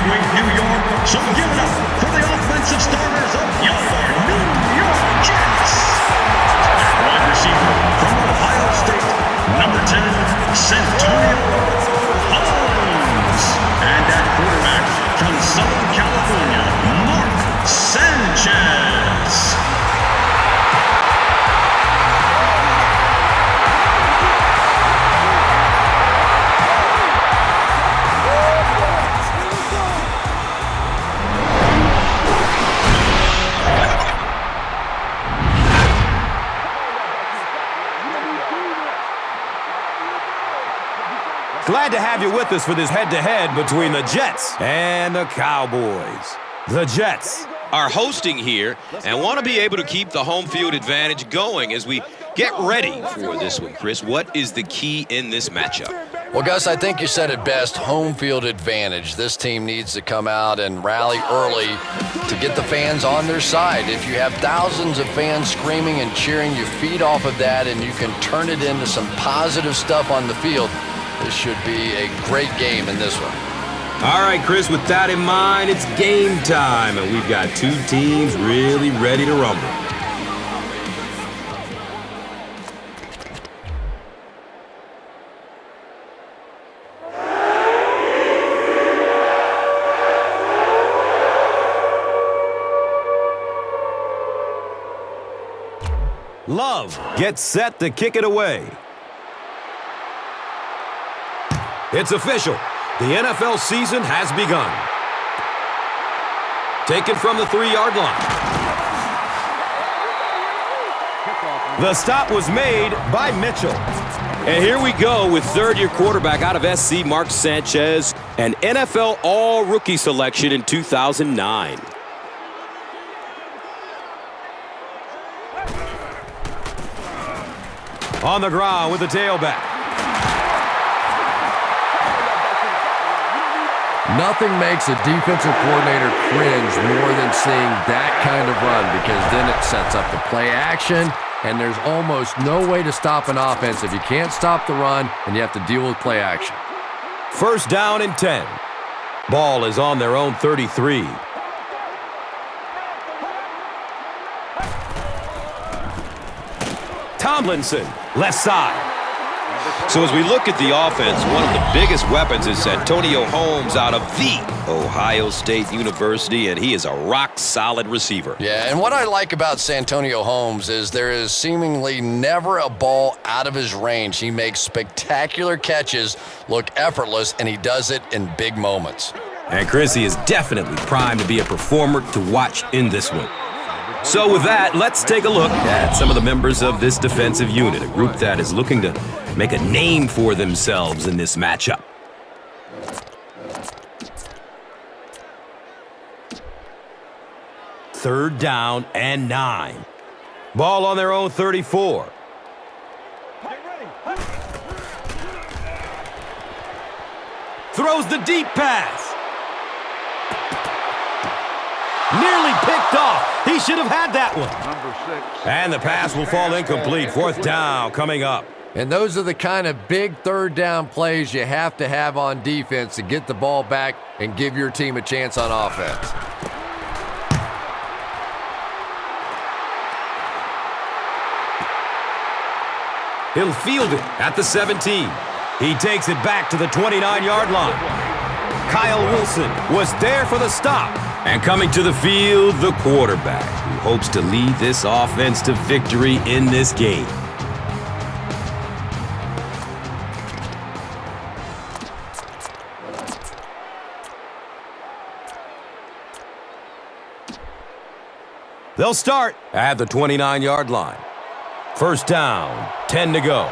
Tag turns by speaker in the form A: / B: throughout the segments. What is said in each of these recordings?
A: Midweek New York, so give it up for the offensive starters of your New York Jets. At wide receiver from Ohio State, number 10, Santonio Holmes. And at quarterback from Southern California, Mark Sanchez.
B: Glad to have you with us for this head-to-head between the Jets and the Cowboys. The Jets
C: are hosting here and want to be able to keep the home field advantage going as we get ready for this one. Chris, what is the key in this matchup?
D: Well, Gus, I think you said it best, home field advantage. This team needs to come out and rally early to get the fans on their side. If you have thousands of fans screaming and cheering, you feed off of that and you can turn it into some positive stuff on the field. This should be a great game in this one.
B: All right, Chris, with that in mind, it's game time, and we've got two teams really ready to rumble. Love gets set to kick it away. It's official. The NFL season has begun. Taken from the 3-yard line. The stop was made by Mitchell. And here we go with third-year quarterback out of SC, Mark Sanchez, an NFL All-Rookie selection in 2009. On the ground with the tailback.
D: Nothing makes a defensive coordinator cringe more than seeing that kind of run, because then it sets up the play action, and there's almost no way to stop an offense if you can't stop the run and you have to deal with play action.
B: First down and 10. Ball is on their own 33. Tomlinson, left side.
C: So as we look at the offense, one of the biggest weapons is Santonio Holmes out of the Ohio State University, and he is a rock-solid receiver.
D: Yeah, and what I like about Santonio Holmes is there is seemingly never a ball out of his range. He makes spectacular catches look effortless, and he does it in big moments.
B: And Chrissy is definitely primed to be a performer to watch in this one. So with that, let's take a look at some of the members of this defensive unit, a group that is looking to make a name for themselves in this matchup. Third down and 9. Ball on their own 34. Throws the deep pass. Nearly picked off. He should have had that one. Number 6. And the pass will fall incomplete. Fourth down coming up.
D: And those are the kind of big third down plays you have to have on defense to get the ball back and give your team a chance on offense.
B: He'll field it at the 17. He takes it back to the 29-yard line. Kyle Wilson was there for the stop. And coming to the field, the quarterback, who hopes to lead this offense to victory in this game. They'll start at the 29-yard line. First down, 10 to go.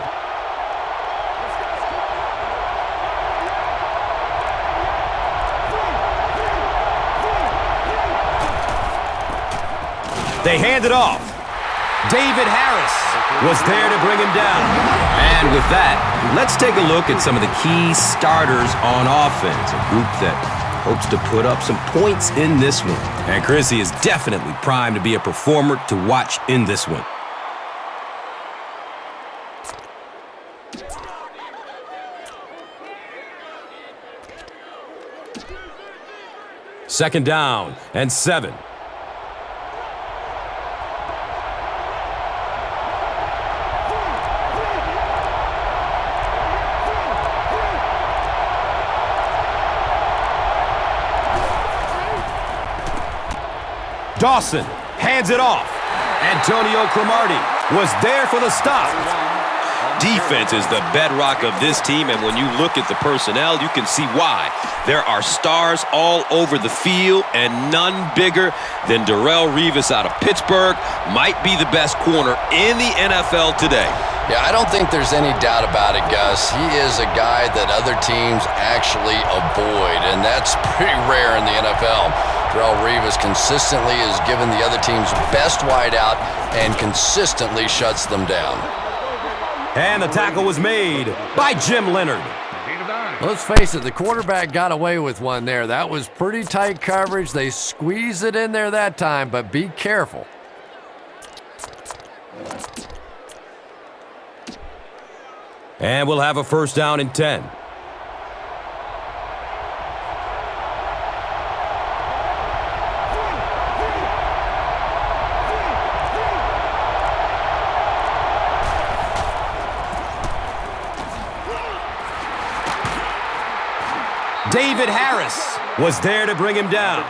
B: They hand it off. David Harris was there to bring him down. And with that, let's take a look at some of the key starters on offense, a group that hopes to put up some points in this one. And Chrissy is definitely primed to be a performer to watch in this one. 2nd down and 7. Dawson hands it off. Antonio Cromartie was there for the stop.
C: Defense is the bedrock of this team, and when you look at the personnel, you can see why. There are stars all over the field, and none bigger than Darrelle Revis out of Pittsburgh. Might be the best corner in the NFL today.
D: Yeah, I don't think there's any doubt about it, Gus. He is a guy that other teams actually avoid, and that's pretty rare in the NFL. Darrelle Revis consistently is given the other team's best wideout and consistently shuts them down.
B: And the tackle was made by Jim Leonard.
E: Let's face it, the quarterback got away with one there. That was pretty tight coverage. They squeezed it in there that time, but be careful.
B: And we'll have a 1st down and 10. David Harris was there to bring him down.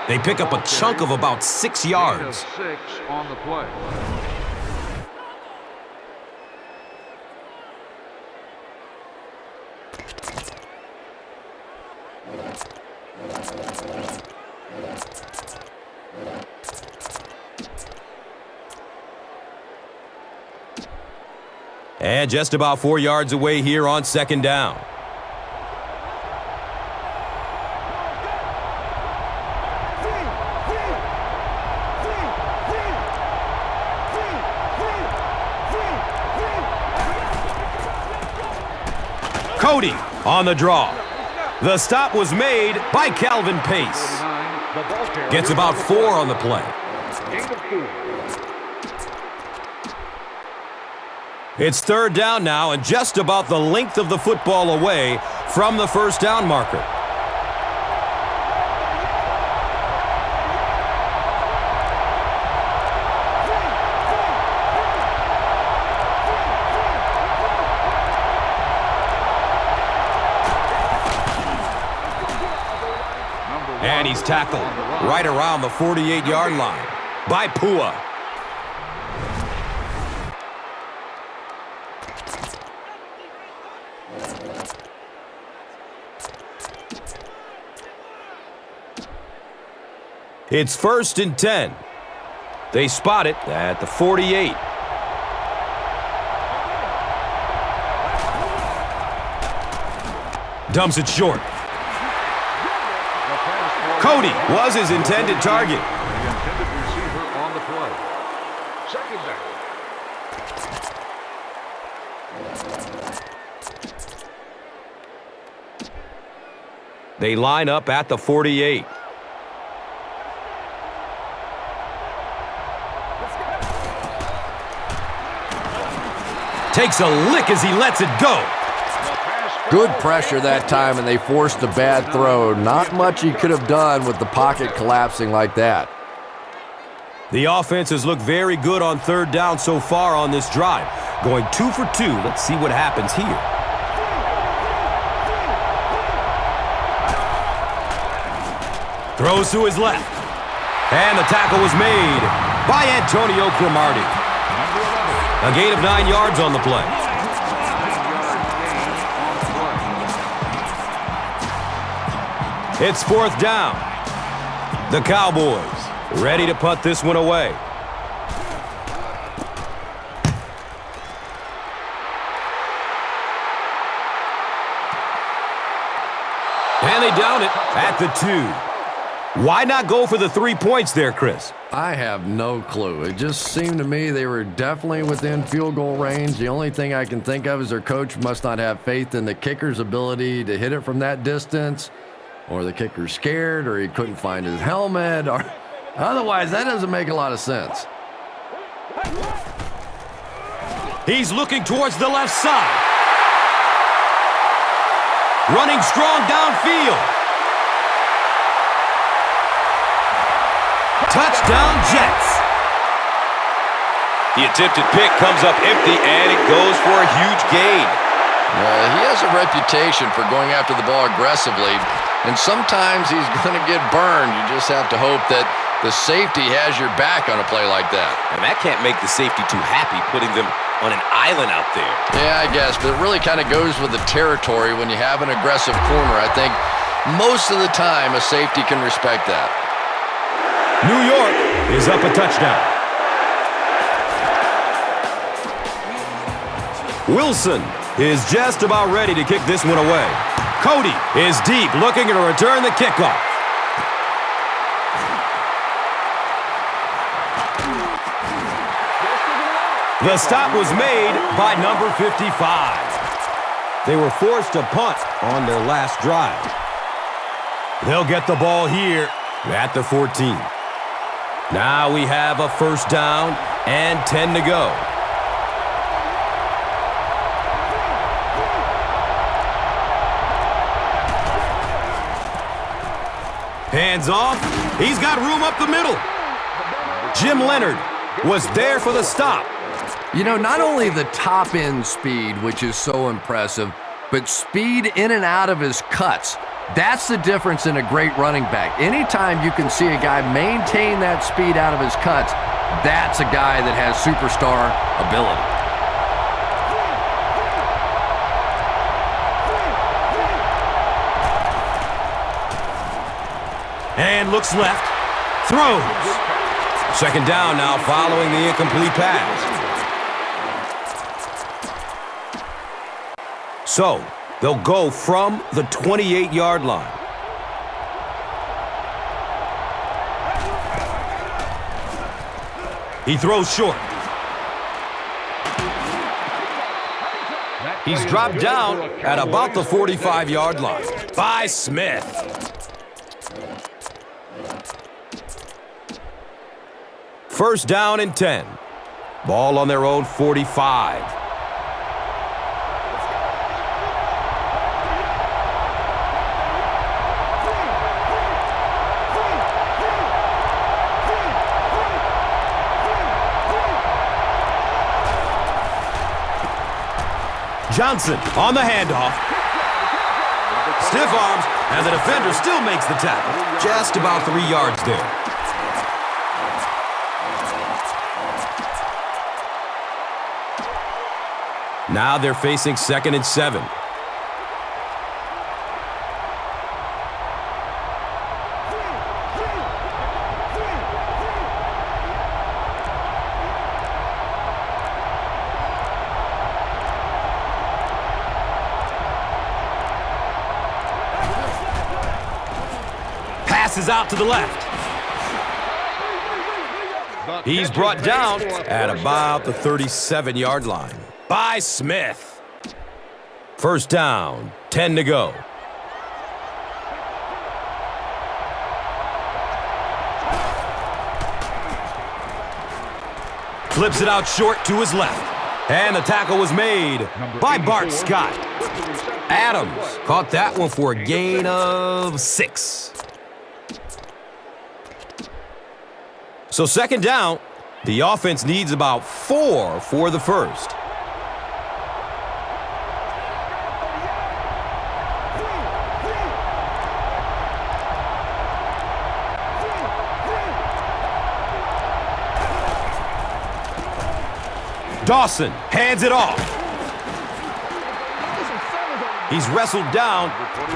B: They pick up a chunk of about 6 yards.
F: 6 on the play.
B: And just about 4 yards away here on 2nd down. Cody on the draw. The stop was made by Calvin Pace. Gets about 4 on the play. It's 3rd down now and just about the length of the football away from the 1st down marker. And he's tackled right around the 48-yard line by Pua. It's 1st and 10. They spot it at the 48. Dumps it short. Cody was his intended target.
F: The intended receiver on the play. 2nd down.
B: They line up at the 48. Takes a lick as he lets it go.
E: Good pressure that time, and they forced a bad throw. Not much he could have done with the pocket collapsing like that.
B: The offense has looked very good on 3rd down so far on this drive. Going 2 for 2. Let's see what happens here. Throws to his left. And the tackle was made by Antonio Cromartie. A gain of 9 yards on the play. It's 4th down. The Cowboys ready to punt this one away. And they down it at the 2. Why not go for the 3 points there, Chris?
E: I have no clue. It just seemed to me they were definitely within field goal range. The only thing I can think of is their coach must not have faith in the kicker's ability to hit it from that distance, or the kicker's scared, or he couldn't find his helmet, or otherwise that doesn't make a lot of sense.
B: He's looking towards the left side. Running strong downfield. Touchdown, Jets.
C: The attempted pick comes up empty, and it goes for a huge gain.
D: He has a reputation for going after the ball aggressively, and sometimes he's going to get burned. You just have to hope that the safety has your back on a play like that.
C: And that can't make the safety too happy, putting them on an island out there.
D: Yeah, I guess, but it really kind of goes with the territory when you have an aggressive corner. I think most of the time a safety can respect that.
B: New York is up a touchdown. Wilson is just about ready to kick this one away. Cody is deep, looking to return the kickoff. The stop was made by number 55. They were forced to punt on their last drive. They'll get the ball here at the 14. Now we have a first down and 10 to go. Hands off. He's got room up the middle. Jim Leonard was there for the stop.
E: You know, not only the top-end speed, which is so impressive, but speed in and out of his cuts. That's the difference in a great running back. Anytime you can see a guy maintain that speed out of his cuts, that's a guy that has superstar ability.
B: And looks left. Throws. Second down now following the incomplete pass. So, they'll go from the 28-yard line. He throws short. He's dropped down at about the 45-yard line by Smith. First down and 10. Ball on their own 45. Johnson on the handoff. Stiff arms, and the defender still makes the tackle. Just about 3 yards there. Now they're facing 2nd and 7. Passes out to the left. He's brought down at about the 37-yard line by Smith. First down, 10 to go. Flips it out short to his left. And the tackle was made by Bart Scott. Adams caught that one for a gain of 6. So second down, the offense needs about 4 for the first. Dawson hands it off. He's wrestled down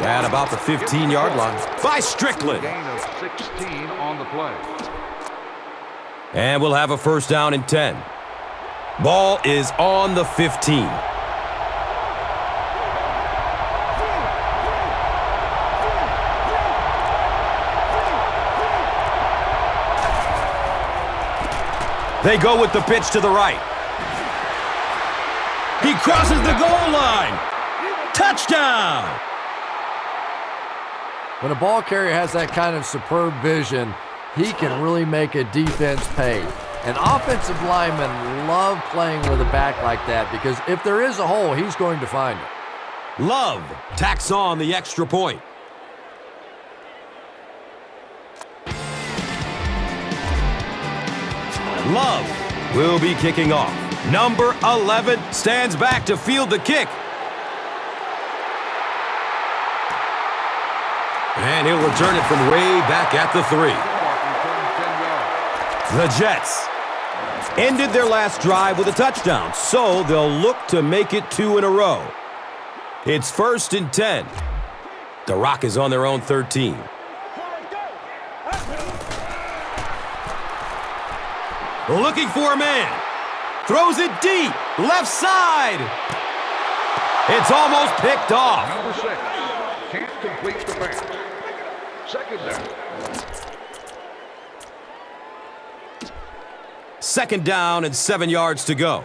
B: at about the 15-yard line by Strickland.
F: Gain of 16 on the play.
B: And we'll have a first down and 10. Ball is on the 15. They go with the pitch to the right. He crosses the goal line. Touchdown!
E: When a ball carrier has that kind of superb vision, he can really make a defense pay. And offensive linemen love playing with a back like that because if there is a hole, he's going to find it.
B: Love tacks on the extra point. Love will be kicking off. Number 11 stands back to field the kick. And he'll return it from way back at the 3. The Jets ended their last drive with a touchdown, so they'll look to make it 2 in a row. It's 1st and 10. The Rock is on their own 13. Looking for a man. Throws it deep. Left side. It's almost picked off.
F: Number 6 can't complete the pass. 2nd down.
B: 2nd down and 7 yards to go.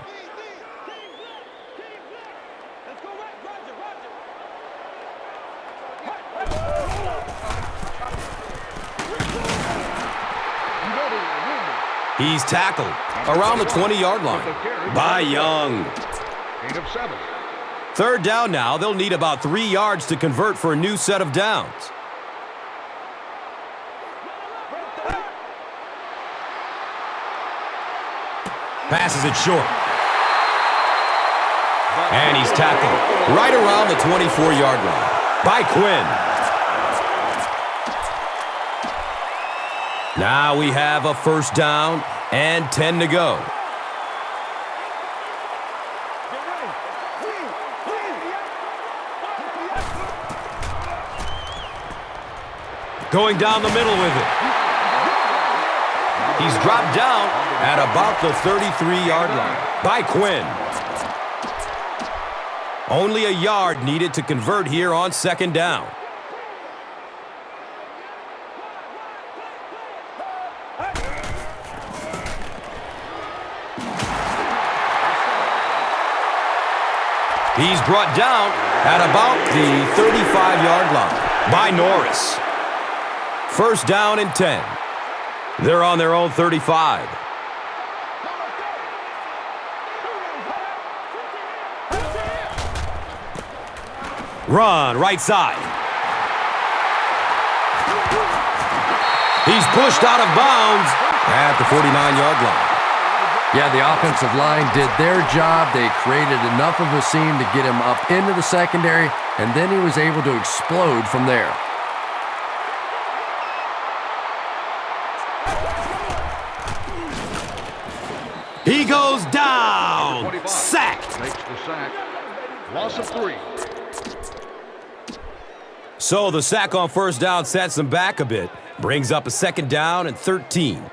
B: He's tackled around the 20-yard line by Young.
F: 8 of 7.
B: 3rd down now. They'll need about 3 yards to convert for a new set of downs. Passes it short. And he's tackled right around the 24-yard line by Quinn. Now we have a 1st down and 10 to go. Going down the middle with it. He's dropped down at about the 33-yard line by Quinn. Only a yard needed to convert here on 2nd down. He's brought down at about the 35-yard line by Norris. 1st down and 10. They're on their own 35. Run, right side. He's pushed out of bounds at the 49-yard line.
E: Yeah, the offensive line did their job. They created enough of a seam to get him up into the secondary, and then he was able to explode from there.
B: He goes down. Sack.
F: Makes the sack. Loss of 3.
B: So the sack on 1st down sets him back a bit. Brings up a 2nd down and 13.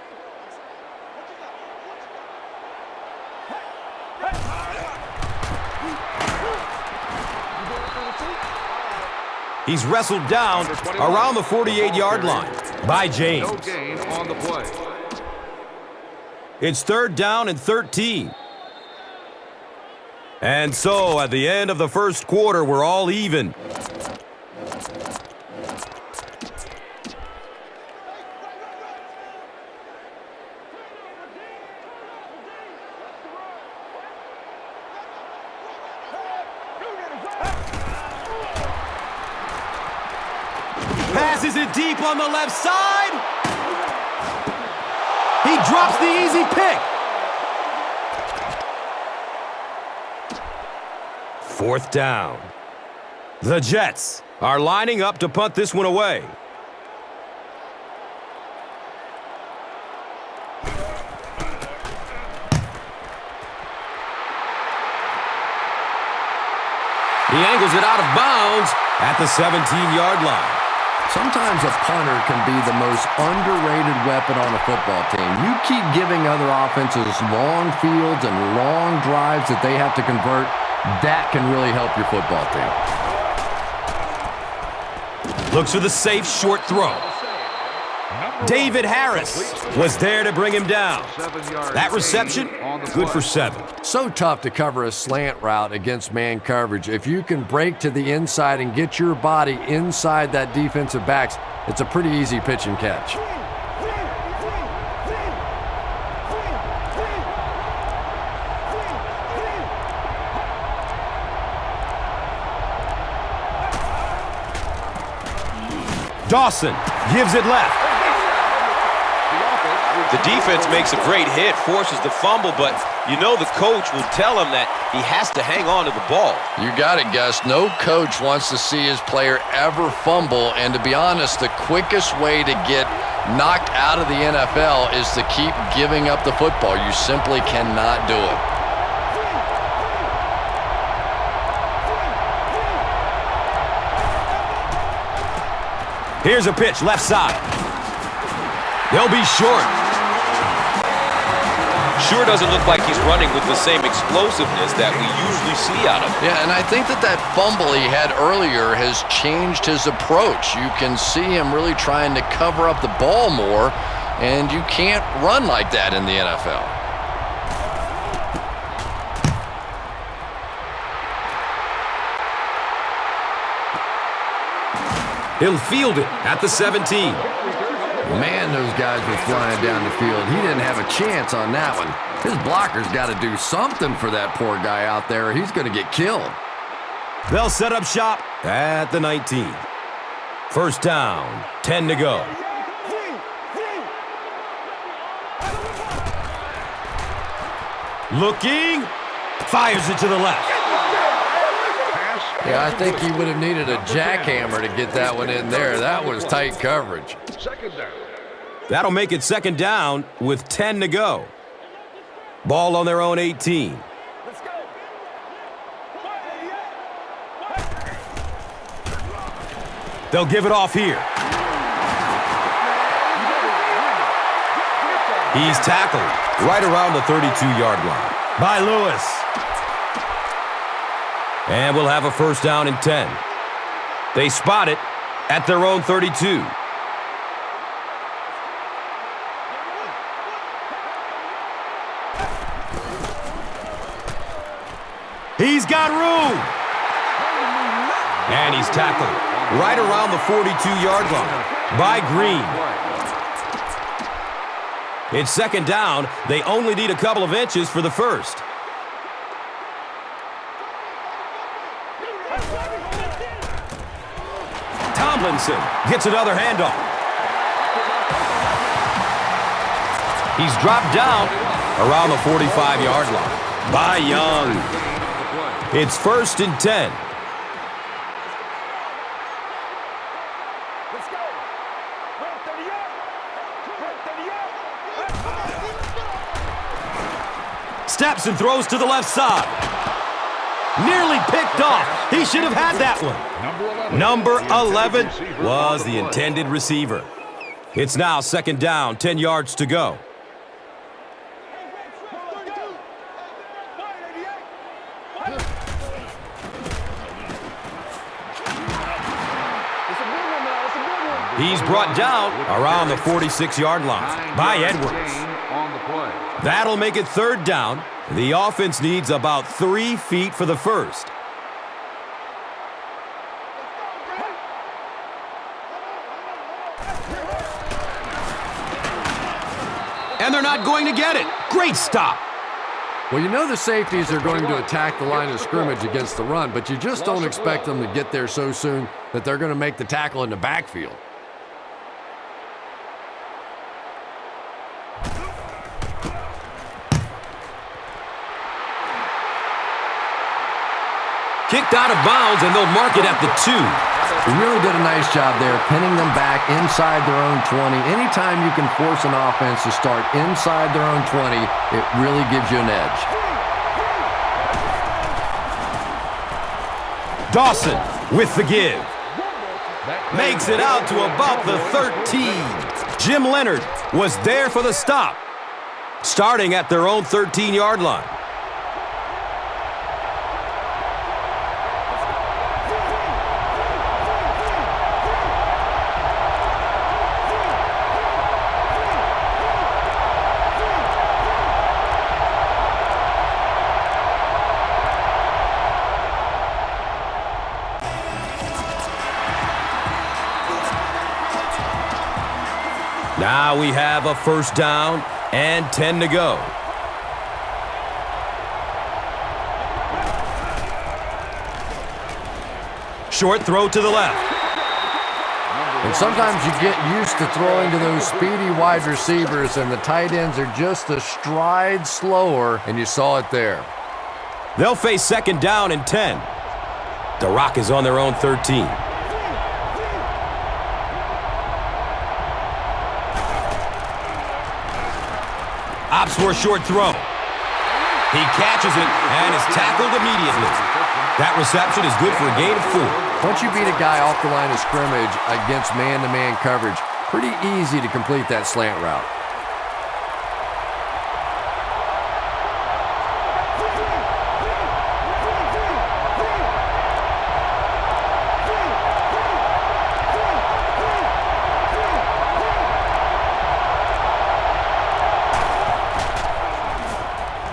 B: He's wrestled down around the 48-yard line by James.
F: No gain on the play.
B: It's 3rd down and 13. And so at the end of the 1st quarter, we're all even. Passes it deep on the left side. He drops the easy pick. 4th down. The Jets are lining up to punt this one away. He angles it out of bounds at the 17-yard line.
E: Sometimes a punter can be the most underrated weapon on a football team. You keep giving other offenses long fields and long drives that they have to convert, that can really help your football team.
B: Looks for the safe short throw. David Harris was there to bring him down. That reception, good for 7.
E: So tough to cover a slant route against man coverage. If you can break to the inside and get your body inside that defensive backs, it's a pretty easy pitch and catch. Dawson gives it left.
C: The defense makes a great hit, forces the fumble, but you know the coach will tell him that he has to hang on to the ball.
D: You got it, Gus. No coach wants to see his player ever fumble, and to be honest, the quickest way to get knocked out of the NFL is to keep giving up the football. You simply cannot do it.
B: Here's a pitch, left side. They'll be short.
C: Sure doesn't look like he's running with the same explosiveness that we usually see out of him.
D: Yeah, and I think that fumble he had earlier has changed his approach. You can see him really trying to cover up the ball more, and you can't run like that in the NFL.
B: He'll field it at the 17.
E: Man, those guys were flying down the field. He didn't have a chance on that one. His blocker's got to do something for that poor guy out there, or he's going to get killed.
B: They'll set up shop at the 19. First down, 10 to go. Looking, fires it to the left.
E: Yeah, I think he would have needed a jackhammer to get that one in there. That was tight coverage.
F: Second down.
B: That'll make it second down with 10 to go. Ball on their own 18. They'll give it off here. He's tackled right around the 32-yard line by Lewis. And we'll have a first down and 10. They spot it at their own 32. He's got room. And he's tackled right around the 42-yard line by Green. It's second down. They only need a couple of inches for the first. Tomlinson gets another handoff. He's dropped down around the 45-yard line by Young. It's first and 10. Steps and throws to the left side. Nearly picked off. He should have had that one. Number 11 was the intended receiver. It's now second down, 10 yards to go. He's brought down around the 46-yard line by Edwards. That'll make it third down. The offense needs about 3 feet for the first. And they're not going to get it. Great stop.
E: Well, you know the safeties are going to attack the line of scrimmage against the run, but you just don't expect them to get there so soon that they're going to make the tackle in the backfield.
B: Kicked out of bounds, and they'll mark it at the 2.
E: He really did a nice job there, pinning them back inside their own 20. Anytime you can force an offense to start inside their own 20, it really gives you an edge.
B: Dawson with the give. Makes it out to about the 13. Jim Leonard was there for the stop, starting at their own 13-yard line. Now we have a first down and 10 to go. Short throw to the left.
E: And sometimes you get used to throwing to those speedy wide receivers, and the tight ends are just a stride slower, and you saw it there.
B: They'll face second down and 10. The Rock is on their own 13. Opts for a short throw. He catches it and is tackled immediately. That reception is good for a gain of 4.
E: Once you beat a guy off the line of scrimmage against man-to-man coverage, pretty easy to complete that slant route.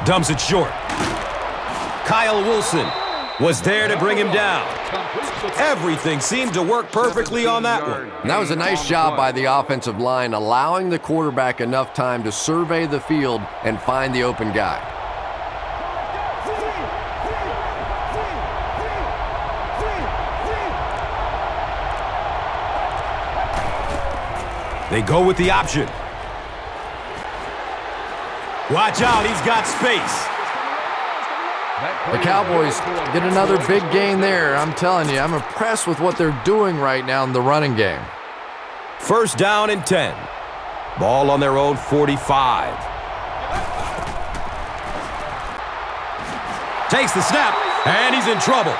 B: Dumps it short. Kyle Wilson was there to bring him down. Everything seemed to work perfectly on that one.
E: And that was a nice job by the offensive line, allowing the quarterback enough time to survey the field and find the open guy.
B: They go with the option. Watch out, he's got space.
E: The Cowboys get another big gain there. I'm telling you, I'm impressed with what they're doing right now in the running game.
B: First down and 10. Ball on their own 45. Takes the snap, and he's in trouble.
F: 7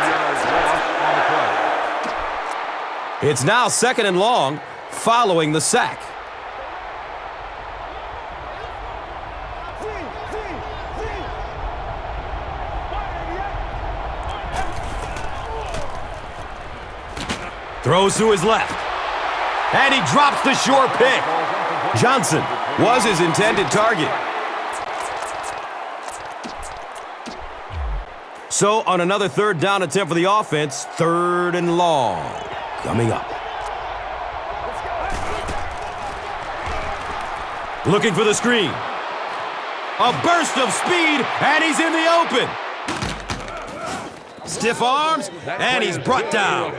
F: yards loss on the play.
B: It's now second and long following the sack. Throws to his left. And he drops the short pick. Johnson was his intended target. So on another third down attempt for the offense, third and long coming up. Looking for the screen. A burst of speed, and he's in the open. Stiff arms, and he's brought down.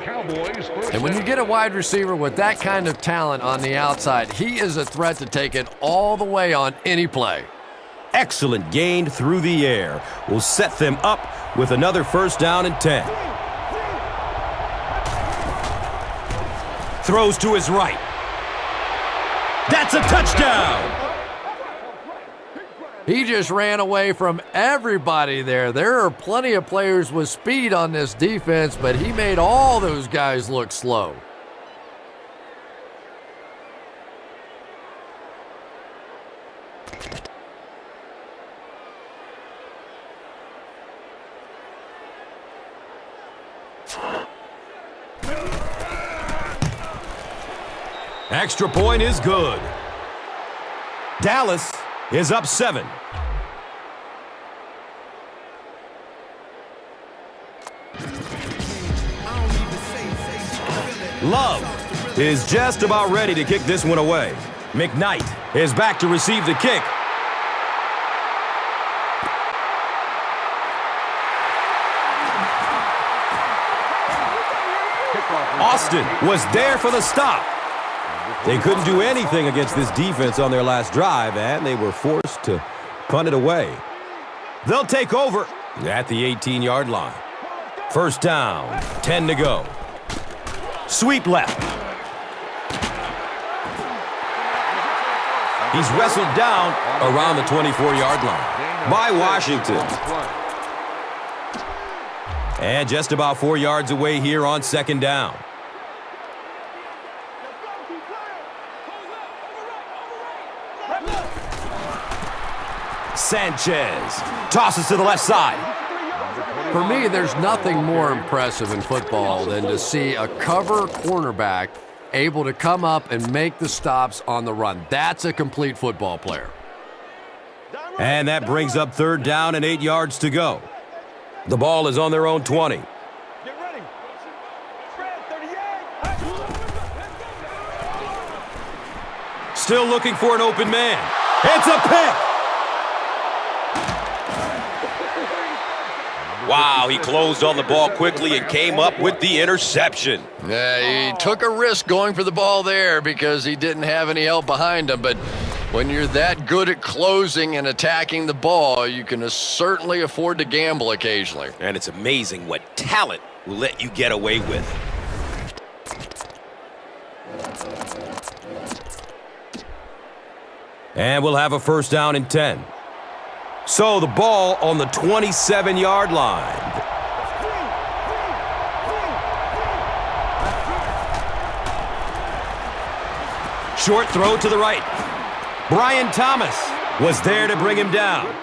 E: And when you get a wide receiver with that kind of talent on the outside, he is a threat to take it all the way on any play.
B: Excellent gain through the air will set them up with another first down and 10. Throws to his right. That's a touchdown!
E: He just ran away from everybody there. There are plenty of players with speed on this defense, but he made all those guys look slow.
B: Extra point is good. Dallas is up 7. Love is just about ready to kick this one away. McKnight is back to receive the kick. Austin was there for the stop. They couldn't do anything against this defense on their last drive, and they were forced to punt it away. They'll take over at the 18-yard line. First down, 10 to go. Sweep left. He's wrestled down around the 24-yard line by Washington. And just about 4 yards away here on second down. Sanchez tosses to the left side.
E: For me, there's nothing more impressive in football than to see a cover cornerback able to come up and make the stops on the run. That's a complete football player.
B: And that brings up third down and 8 yards to go. The ball is on their own 20.
G: Get ready. Spread 38.
B: Still looking for an open man. It's a pick.
C: Wow, he closed on the ball quickly and came up with the interception.
D: Yeah, he took a risk going for the ball there because he didn't have any help behind him. But when you're that good at closing and attacking the ball, you can certainly afford to gamble occasionally.
C: And it's amazing what talent will let you get away with.
B: And we'll have a first down and 10. So the ball on the 27-yard line. Short throw to the right. Brian Thomas was there to bring him down.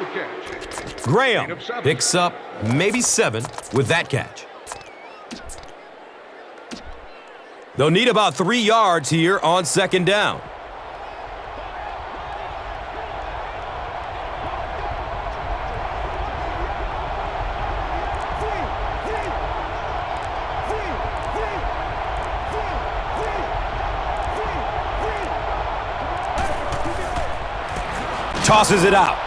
B: Graham picks up maybe 7 with that catch. They'll need about 3 yards here on second down. Tosses it out.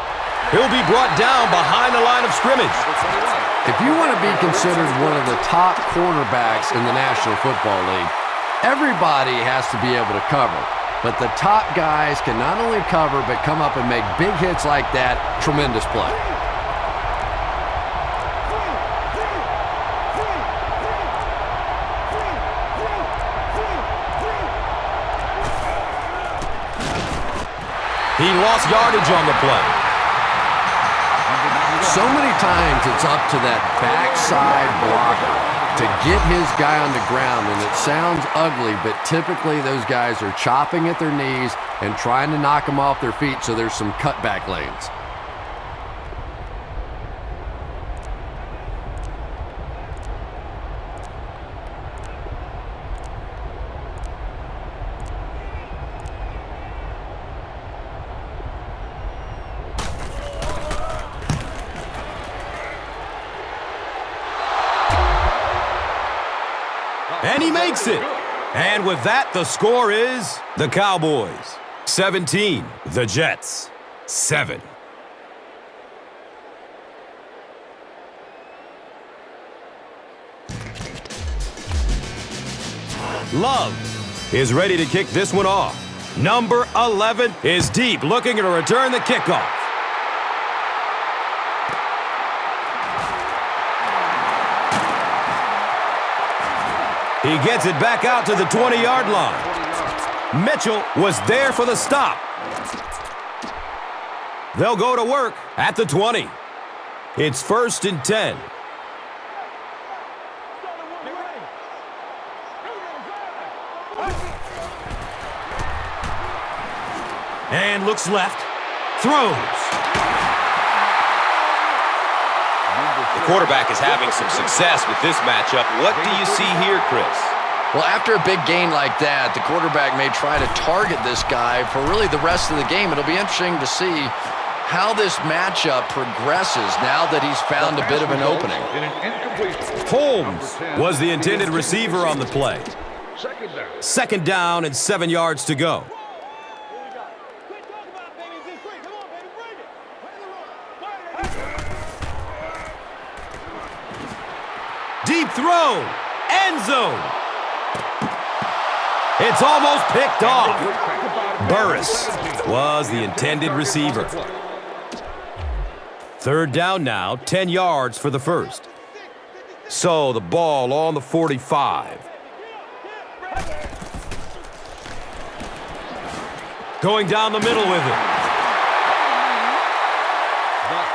B: He'll be brought down behind the line of scrimmage.
E: If you want to be considered one of the top cornerbacks in the National Football League, everybody has to be able to cover. But the top guys can not only cover, but come up and make big hits like that. Tremendous play.
B: He lost yardage on the play.
E: So many times it's up to that backside blocker to get his guy on the ground, and it sounds ugly, but typically those guys are chopping at their knees and trying to knock them off their feet, so there's some cutback lanes.
B: And he makes it. And with that, the score is the Cowboys 17, the Jets 7. Love is ready to kick this one off. Number 11 is deep, looking to return the kickoff. He gets it back out to the 20-yard line. Mitchell was there for the stop. They'll go to work at the 20. It's 1st and 10. And looks left. Throws.
C: The quarterback is having some success with this matchup. What do you see here, Chris?
D: Well, after a big gain like that, the quarterback may try to target this guy for really the rest of the game. It'll be interesting to see how this matchup progresses now that he's found a bit of an opening.
B: Holmes was the intended receiver on the play. Second down and 7 yards to go. Deep throw, end zone. It's almost picked off. Burris was the intended receiver. Third down now, 10 yards for the first. So the ball on the 45. Going down the middle with it.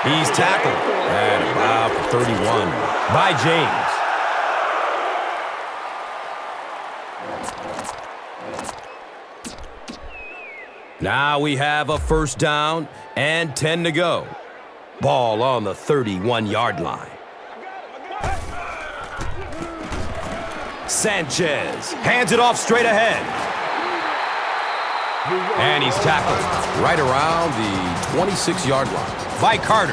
B: He's tackled at about the 31 by James. Now we have a first down and 10 to go. Ball on the 31-yard line. Sanchez hands it off straight ahead. And he's tackled right around the 26-yard line by Carter.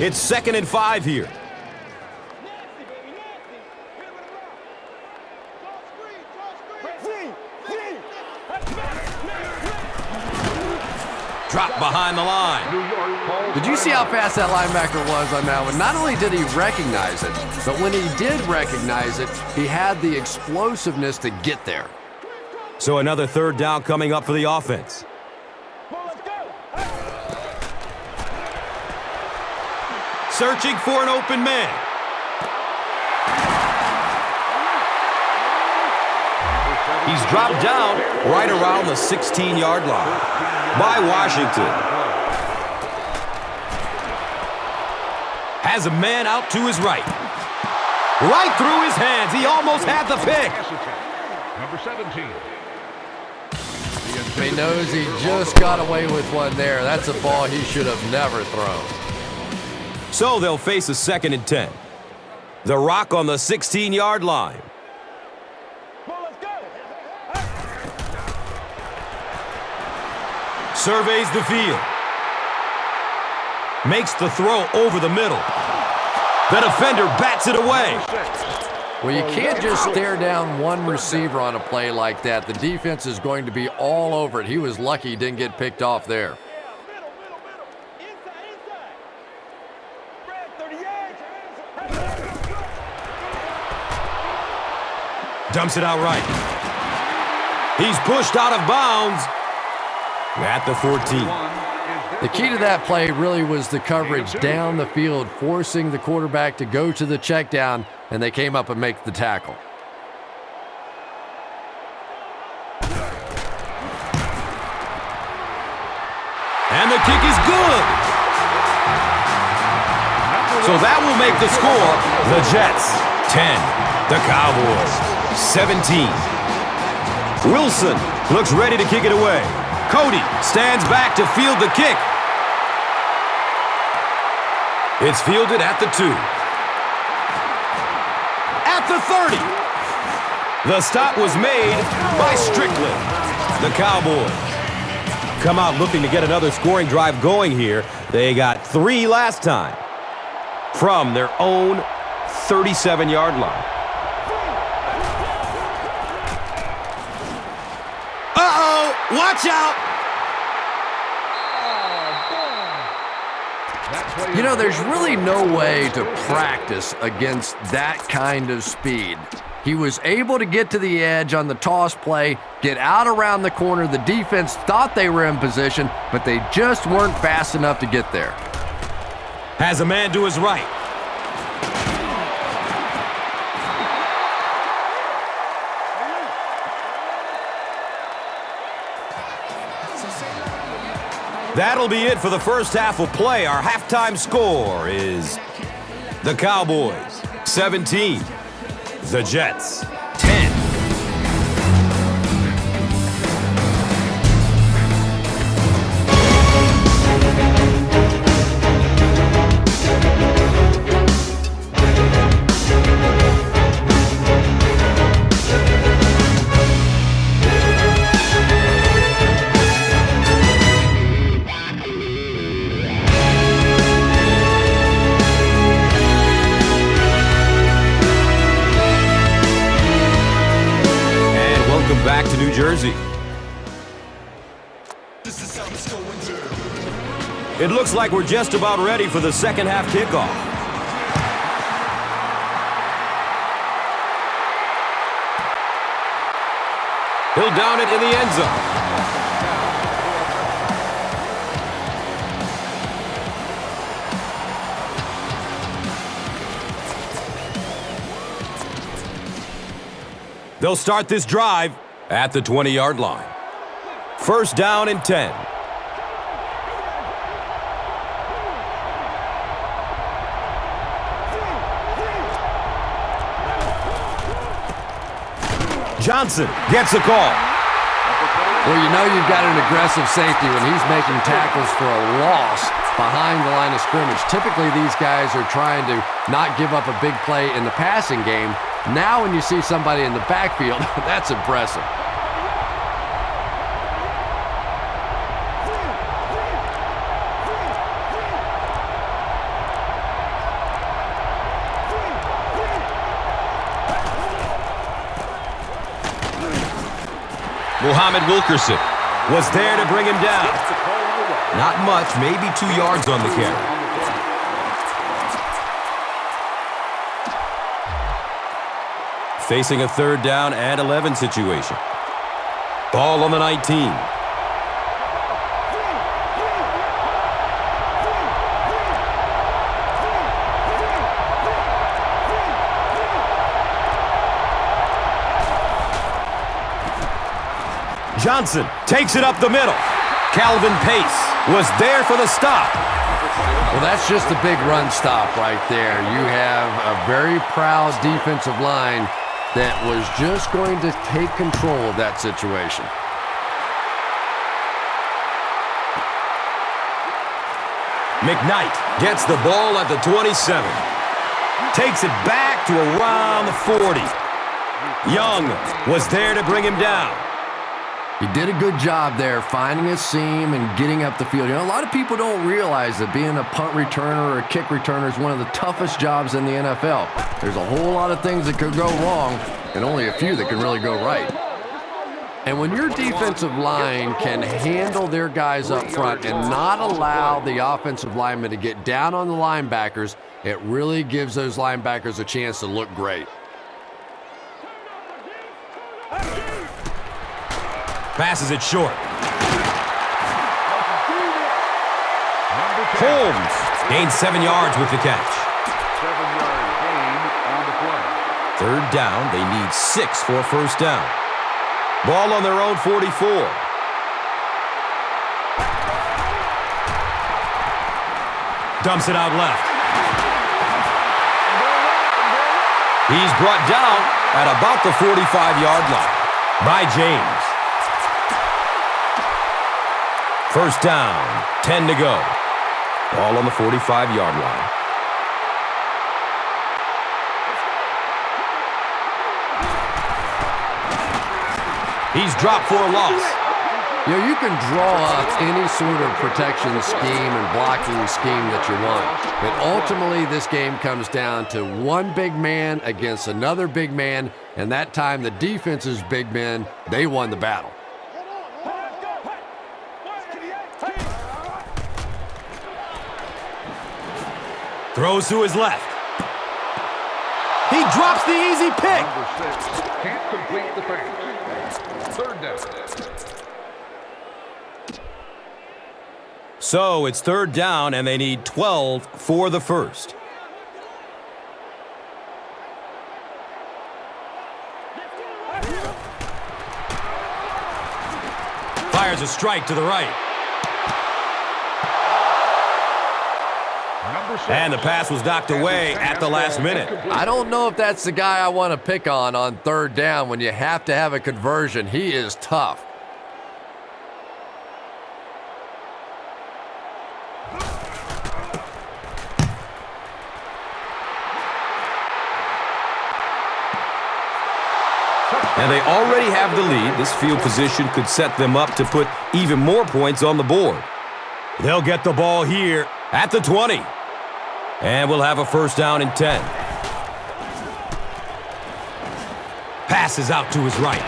B: It's 2nd and 5 here. Drop behind the line.
E: Did you see how fast that linebacker was on that one? Not only did he recognize it, but when he did recognize it, he had the explosiveness to get there.
B: So another third down coming up for the offense. Searching for an open man. He's dropped down right around the 16-yard line by Washington. Has a man out to his right. Right through his hands. He almost had the pick.
F: Number 17.
E: He knows he just got away with one there. That's a ball he should have never thrown.
B: So they'll face a 2nd and 10. The Rock on the 16-yard line. Surveys the field. Makes the throw over the middle. The defender bats it away.
E: Well, you can't just stare down one receiver on a play like that. The defense is going to be all over it. He was lucky he didn't get picked off there.
B: Dumps it out right. He's pushed out of bounds at the 14.
E: The key to that play really was the coverage down the field, forcing the quarterback to go to the check down, and they came up and make the tackle.
B: And the kick is good. So that will make the score the Jets 10, the Cowboys 17. Wilson looks ready to kick it away. Cody stands back to field the kick. It's fielded at the 2. At the 30. The stop was made by Strickland. The Cowboys come out looking to get another scoring drive going here. They got 3 last time from their own 37-yard line. Uh-oh! Watch out!
E: You know, there's really no way to practice against that kind of speed. He was able to get to the edge on the toss play, get out around the corner. The defense thought they were in position, but they just weren't fast enough to get there.
B: Has a man to his right. That'll be it for the first half of play. Our halftime score is the Cowboys 17, the Jets 10. Back to New Jersey. It looks like we're just about ready for the second half kickoff. He'll down it in the end zone. They'll start this drive at the 20-yard line. First down and 10. Johnson gets a call.
E: Well, you know you've got an aggressive safety when he's making tackles for a loss behind the line of scrimmage. Typically, these guys are trying to not give up a big play in the passing game. Now when you see somebody in the backfield, that's impressive.
B: Muhammad Wilkerson was there to bring him down. Not much, maybe 2 yards on the carry. Facing a 3rd down and 11 situation. Ball on the 19. Johnson takes it up the middle. Calvin Pace was there for the stop.
E: Well, that's just a big run stop right there. You have a very proud defensive line that was just going to take control of that situation.
B: McKnight gets the ball at the 27. Takes it back to around the 40. Young was there to bring him down.
E: He did a good job there finding a seam and getting up the field. You know, a lot of people don't realize that being a punt returner or a kick returner is one of the toughest jobs in the NFL. There's a whole lot of things that could go wrong and only a few that can really go right. And when your defensive line can handle their guys up front and not allow the offensive linemen to get down on the linebackers, it really gives those linebackers a chance to look great.
B: Passes it short. Holmes gains 7 yards with the catch.
F: 7-yard gain on the play.
B: 3rd down. They need 6 for a 1st down. Ball on their own 44. Dumps it out left. He's brought down at about the 45-yard line by James. 1st down, 10 to go. Ball on the 45-yard line. He's dropped for a loss.
E: You know, you can draw up any sort of protection scheme and blocking scheme that you want. But ultimately, this game comes down to one big man against another big man. And that time, the defense's big men, they won the battle.
B: Throws to his left. He drops the easy pick.
F: Number 6 can't complete the pass. 3rd down.
B: So it's 3rd down, and they need 12 for the 1st. Fires a strike to the right. And the pass was knocked away at the last minute.
E: I don't know if that's the guy I want to pick on 3rd down when you have to have a conversion. He is tough.
B: And they already have the lead. This field position could set them up to put even more points on the board. They'll get the ball here at the 20. And we'll have a 1st down and 10. Passes out to his right.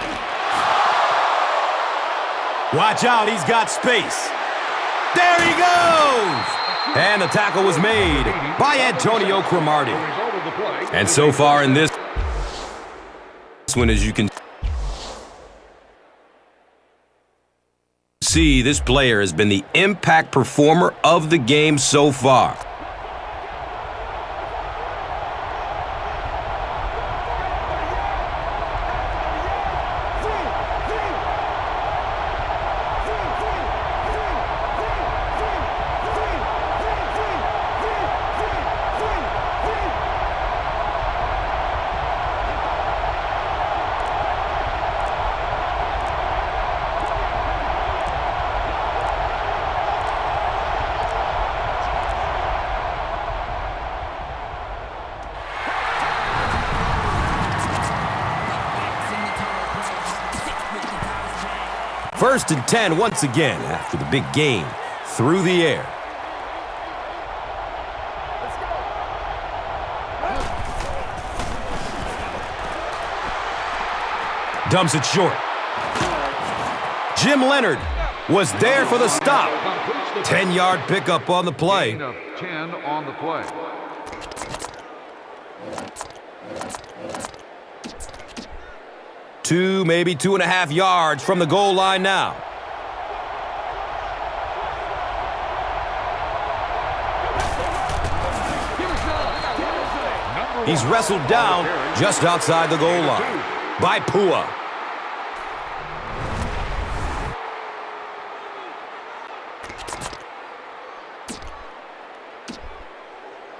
B: Watch out, he's got space. There he goes! And the tackle was made by Antonio Cromartie. And so far in this one, as you can see, this player has been the impact performer of the game so far. First and 10 once again after the big game through the air. Dumps it short. Jim Leonard was there for the stop. 10-yard pickup on the play.
F: Gain of 10 on the play.
B: Maybe 2.5 yards from the goal line now. He's wrestled down just outside the goal line by Pua.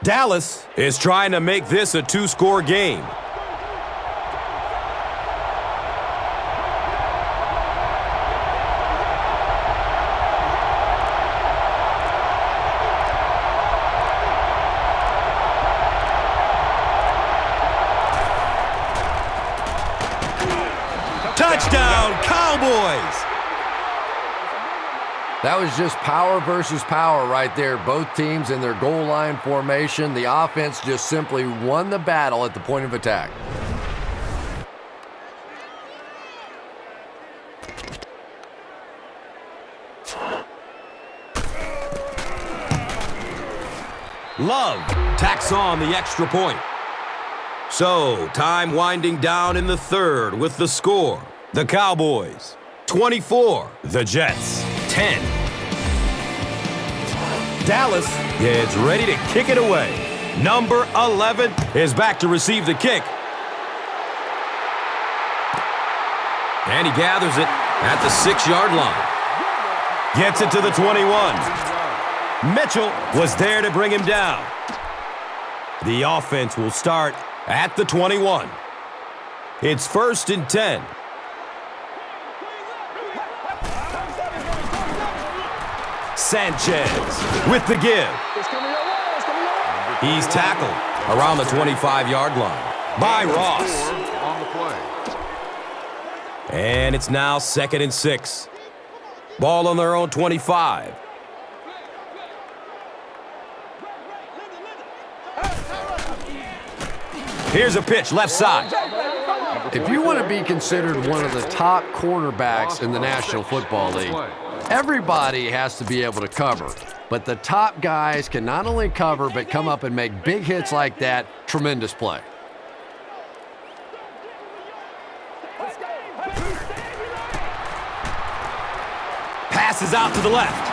B: Dallas is trying to make this a 2-score game. Touchdown, Cowboys!
E: That was just power versus power right there. Both teams in their goal line formation. The offense just simply won the battle at the point of attack.
B: Love tacks on the extra point. So, time winding down in the third with the score. The Cowboys, 24. The Jets, 10. Dallas gets ready to kick it away. Number 11 is back to receive the kick. And he gathers it at the 6-yard line. Gets it to the 21. Mitchell was there to bring him down. The offense will start at the 21. It's 1st and 10. Sanchez with the give. He's tackled around the 25-yard line by Ross.
F: On the play.
B: And it's now 2nd and 6. Ball on their own 25. Here's a pitch left side.
E: If you want to be considered one of the top cornerbacks in the National Football League, everybody has to be able to cover. But the top guys can not only cover, but come up and make big hits like that. Tremendous play.
B: Passes out to the left.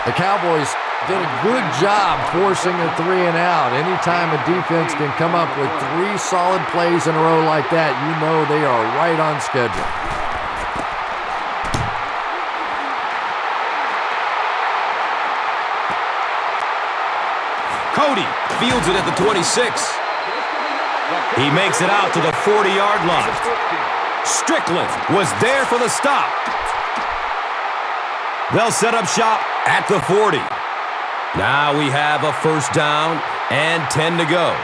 E: The Cowboys did a good job forcing a 3-and-out. Anytime a defense can come up with 3 solid plays in a row like that, you know they are right on schedule.
B: Cody fields it at the 26. He makes it out to the 40-yard line. Strickland was there for the stop. They'll set up shop at the 40. Now we have a 1st down and 10 to go.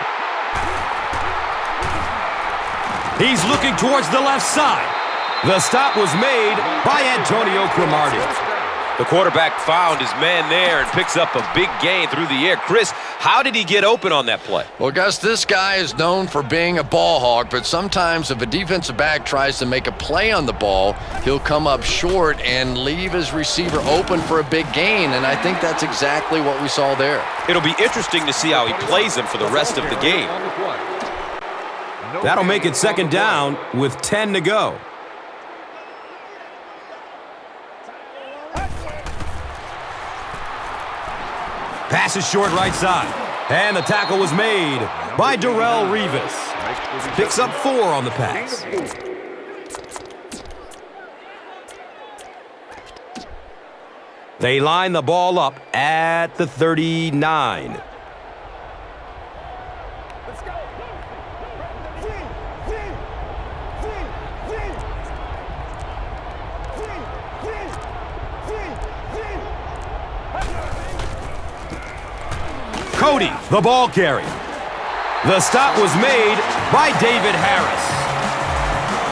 B: He's looking towards the left side. The stop was made by Antonio Cromartie.
C: The quarterback found his man there and picks up a big gain through the air. Chris, how did he get open on that play?
D: Well, Gus, this guy is known for being a ball hog, but sometimes if a defensive back tries to make a play on the ball, he'll come up short and leave his receiver open for a big gain, and I think that's exactly what we saw there.
C: It'll be interesting to see how he plays him for the rest of the game.
B: That'll make it 2nd down with 10 to go. Pass is short right side. And the tackle was made by Darrelle Revis. Picks up 4 on the pass. They line the ball up at the 39. Cody, the ball carrier. The stop was made by David Harris.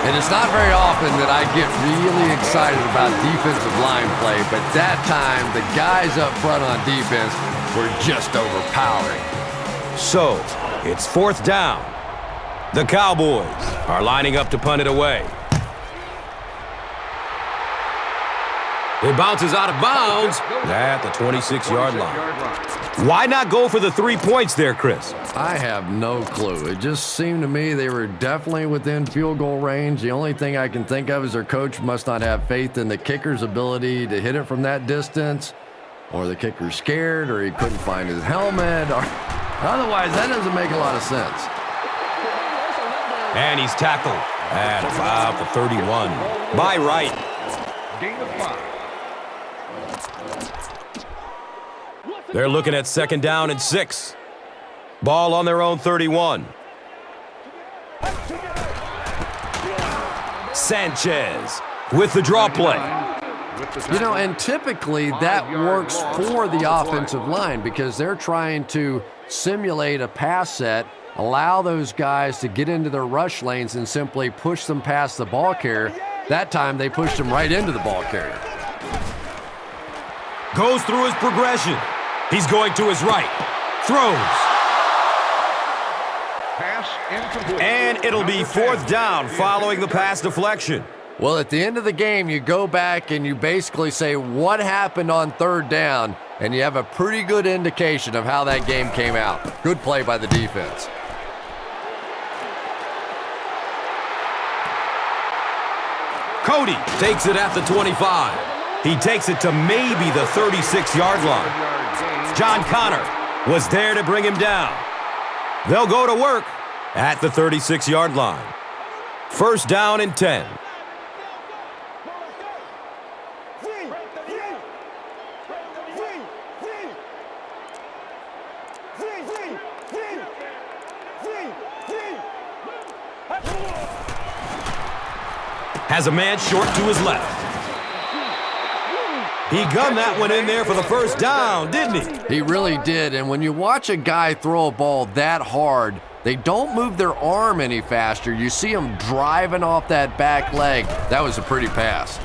E: And it's not very often that I get really excited about defensive line play, but that time the guys up front on defense were just overpowering.
B: So, it's 4th down. The Cowboys are lining up to punt it away. It bounces out of bounds at the 26-yard line. Why not go for the 3 points there, Chris?
E: I have no clue. It just seemed to me they were definitely within field goal range. The only thing I can think of is their coach must not have faith in the kicker's ability to hit it from that distance, or the kicker's scared, or he couldn't find his helmet, or otherwise that doesn't make a lot of sense.
B: And he's tackled at about the 31. By right.
F: Gain of 5.
B: They're looking at 2nd down and 6. Ball on their own 31. Sanchez with the draw play.
E: You know, and typically that works for the offensive line because they're trying to simulate a pass set, allow those guys to get into their rush lanes and simply push them past the ball carrier. That time they pushed him right into the ball carrier.
B: Goes through his progression. He's going to his right. Throws.
F: Pass incomplete.
B: And it'll be 4th down following the pass deflection.
E: Well, at the end of the game, you go back and you basically say what happened on 3rd down, and you have a pretty good indication of how that game came out. Good play by the defense.
B: Cody takes it at the 25. He takes it to maybe the 36-yard line. John Connor was there to bring him down. They'll go to work at the 36-yard line. 1st down and 10. Has a man short to his left. He gunned that one in there for the 1st down, didn't he?
E: He really did, and when you watch a guy throw a ball that hard, they don't move their arm any faster. You see him driving off that back leg. That was a pretty pass.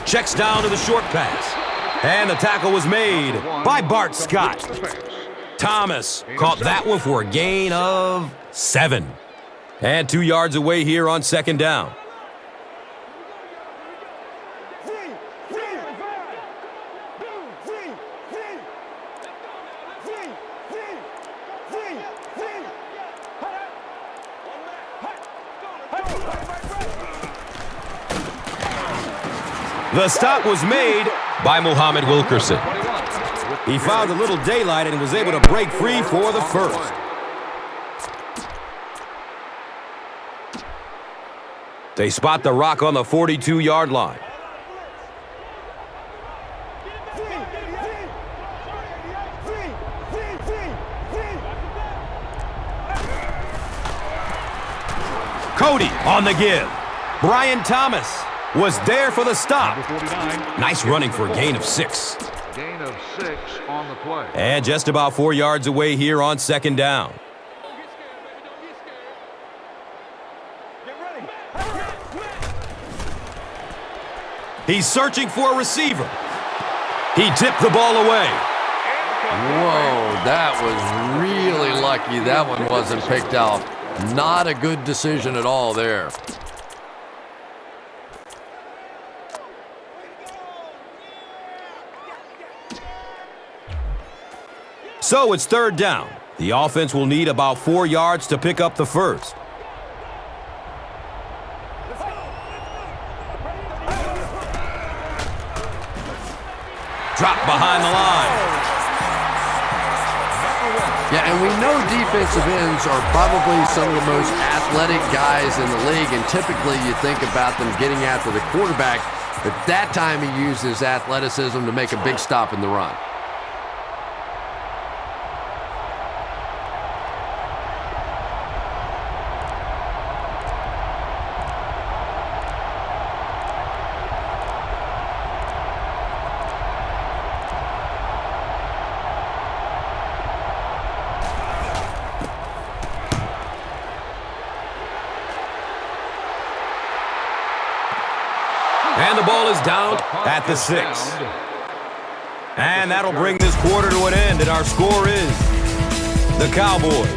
B: Checks down to the short pass. And the tackle was made by Bart Scott. Thomas caught that one for a gain of 7. And 2 yards away here on 2nd down. The stop was made by Muhammad Wilkerson. He found a little daylight and was able to break free for the 1st. They spot the rock on the 42-yard line. Cody on the give. Brian Thomas was there for the stop. Nice running for a gain of 6.
F: Gain of 6 on the play.
B: And just about 4 yards away here on 2nd down. He's searching for a receiver. He tipped the ball away.
E: Whoa, that was really lucky that one wasn't picked out. Not a good decision at all there.
B: So it's 3rd down. The offense will need about 4 yards to pick up the 1st. Drop behind the line.
E: Yeah, and we know defensive ends are probably some of the most athletic guys in the league, and typically you think about them getting after the quarterback, but that time he used his athleticism to make a big stop in the run.
B: And the ball is down at the 6. And that'll bring this quarter to an end, and our score is the Cowboys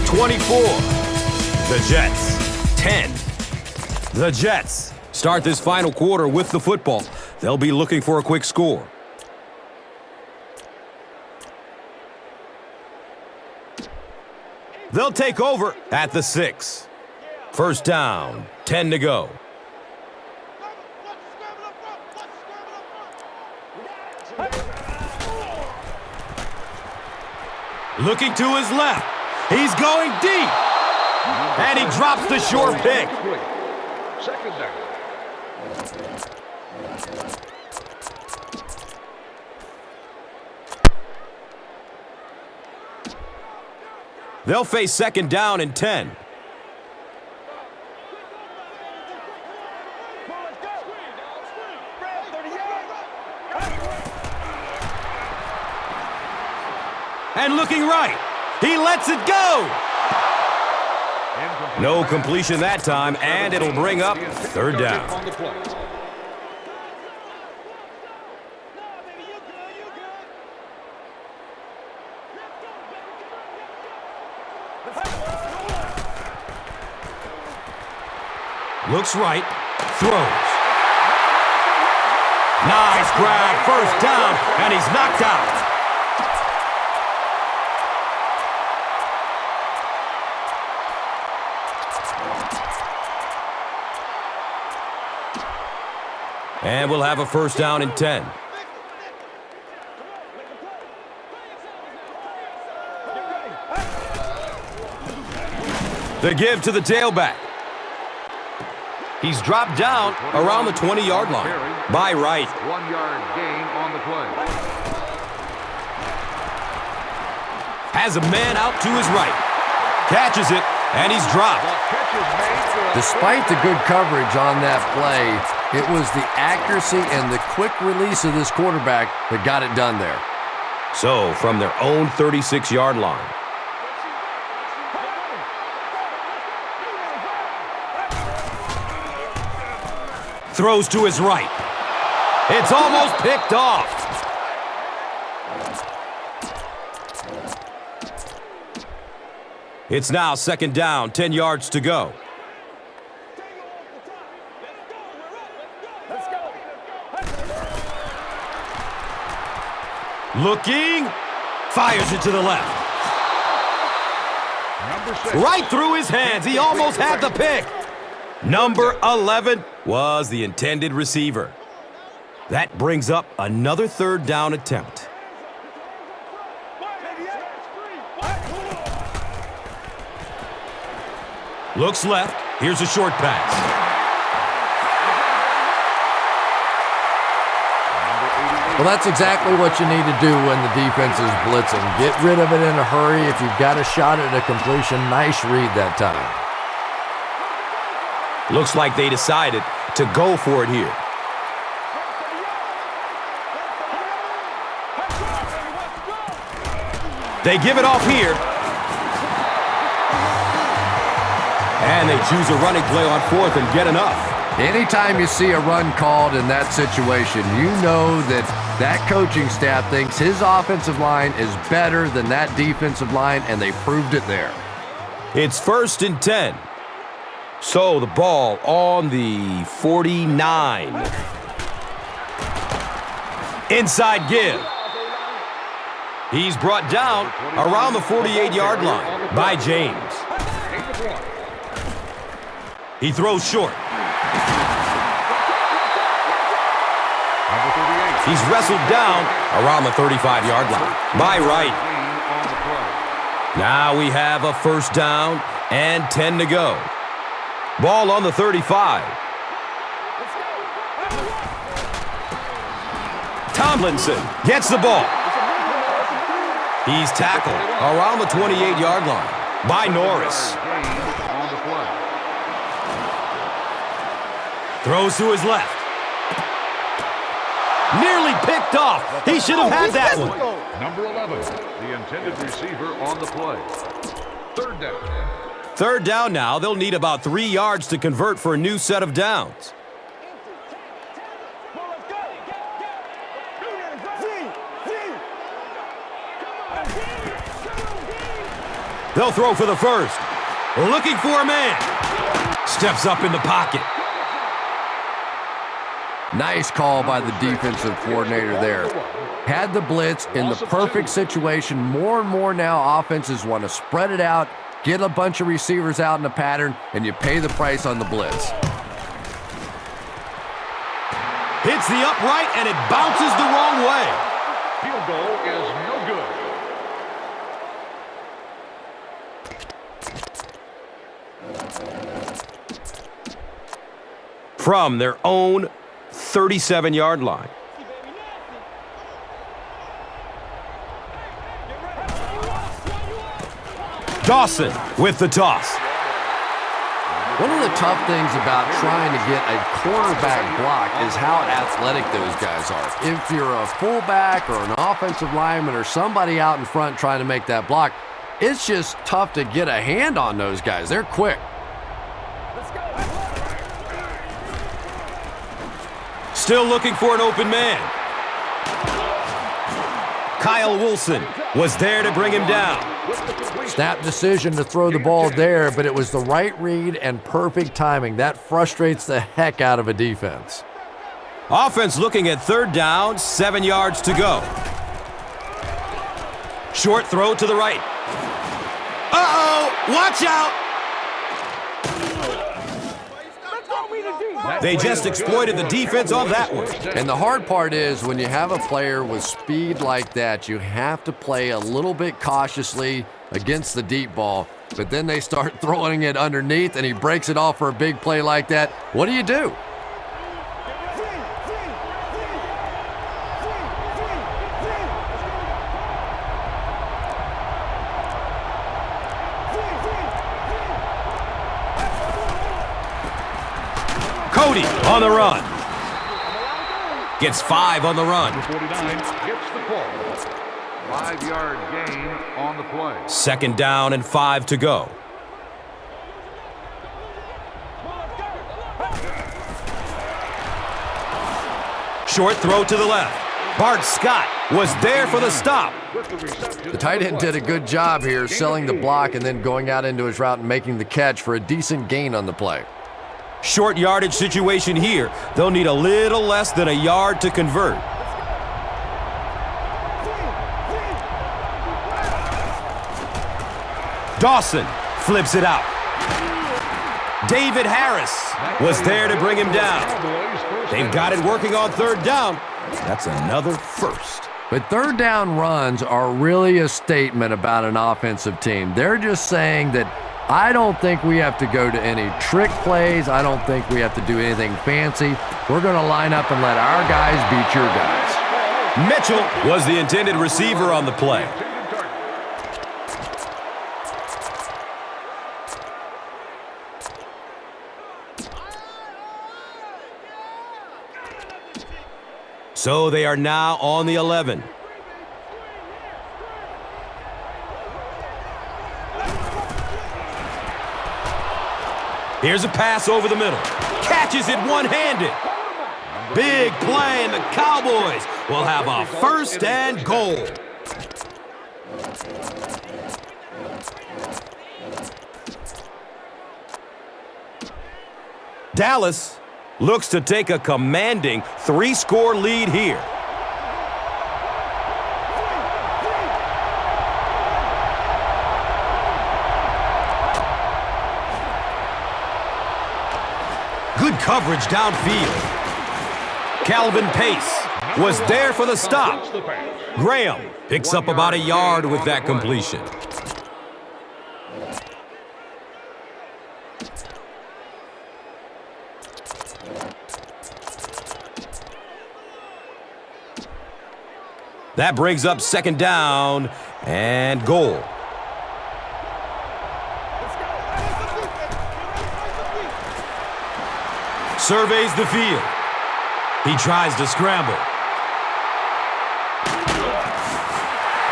B: 24, the Jets 10. The Jets start this final quarter with the football. They'll be looking for a quick score. They'll take over at the 6. First down, 10 to go. Looking to his left. He's going deep. And he drops the short pick.
F: Second down.
B: They'll face second down and 10. And looking right. He lets it go. No completion that time, and it'll bring up third down. Looks right, throws. Nice grab, first down, and he's knocked out. And we'll have a first down and 10. The give to the tailback. He's dropped down around the 20-yard line. By right.
F: 1 yard gain on the play.
B: Has a man out to his right. Catches it, and he's dropped.
E: Despite the good coverage on that play, it was the accuracy and the quick release of this quarterback that got it done there.
B: So, from their own 36-yard line. Throws to his right. It's almost picked off. It's now second down, 10 yards to go. Looking, fires it to the left. Right through his hands. He almost had the pick. Number 11 was the intended receiver. That brings up another third down attempt. Looks left. Here's a short pass.
E: Well, that's exactly what you need to do when the defense is blitzing. Get rid of it in a hurry. If you've got a shot at a completion, nice read that time.
B: Looks like they decided to go for it here. They give it off here. And they choose a running play on fourth and get enough.
E: Anytime you see a run called in that situation, you know that that coaching staff thinks his offensive line is better than that defensive line, and they proved it there.
B: It's first and 10. So the ball on the 49. Inside give. He's brought down around the 48-yard line by James. He throws short. He's wrestled down around the 35-yard line by right. Now we have a first down and 10 to go. Ball on the 35. Tomlinson gets the ball. He's tackled around the 28-yard line by Norris. Throws to his left. Nearly picked off. He should have had that one.
F: Number 11, the intended receiver on the play. Third down.
B: Third down now. They'll need about 3 yards to convert for a new set of downs. They'll throw for the first. Looking for a man. Steps up in the pocket.
E: Nice call by the defensive coordinator there. Had the blitz in the perfect situation. More and more now offenses want to spread it out, get a bunch of receivers out in a pattern, and you pay the price on the blitz.
B: Hits the upright, and it bounces the wrong way.
F: Field goal is no good.
B: From their own 37-yard line. Dawson with the toss.
E: One of the tough things about trying to get a quarterback block is how athletic those guys are. If you're a fullback or an offensive lineman or somebody out in front trying to make that block, it's just tough to get a hand on those guys. They're quick.
B: Still looking for an open man. Kyle Wilson was there to bring him down.
E: Snap decision to throw the ball there, but it was the right read and perfect timing. That frustrates the heck out of a defense.
B: Offense looking at third down, 7 yards to go. Short throw to the right. Uh-oh, watch out! They just exploited the defense on that one.
E: And the hard part is when you have a player with speed like that, you have to play a little bit cautiously against the deep ball. But then they start throwing it underneath and he breaks it off for a big play like that. What do you do?
B: Cody on the run. Gets 5 on the run.
F: 49 gets the call. 5-yard gain on the play.
B: Second down and 5 to go. Short throw to the left. Bart Scott was there for the stop.
E: The tight end did a good job here selling the block and then going out into his route and making the catch for a decent gain on the play.
B: Short yardage situation here. They'll need a little less than a yard to convert. Dawson flips it out. David Harris was there to bring him down. They've got it working on third down. That's another first.
E: But third down runs are really a statement about an offensive team. They're just saying that I don't think we have to go to any trick plays. I don't think we have to do anything fancy. We're going to line up and let our guys beat your guys.
B: Mitchell was the intended receiver on the play. So they are now on the 11. Here's a pass over the middle. Catches it one-handed. Big play, and the Cowboys will have a first and goal. Dallas looks to take a commanding 3-score lead here. Good coverage downfield. Calvin Pace was there for the stop. Graham picks up about a yard with that completion. That brings up second down and goal. Surveys the field. He tries to scramble.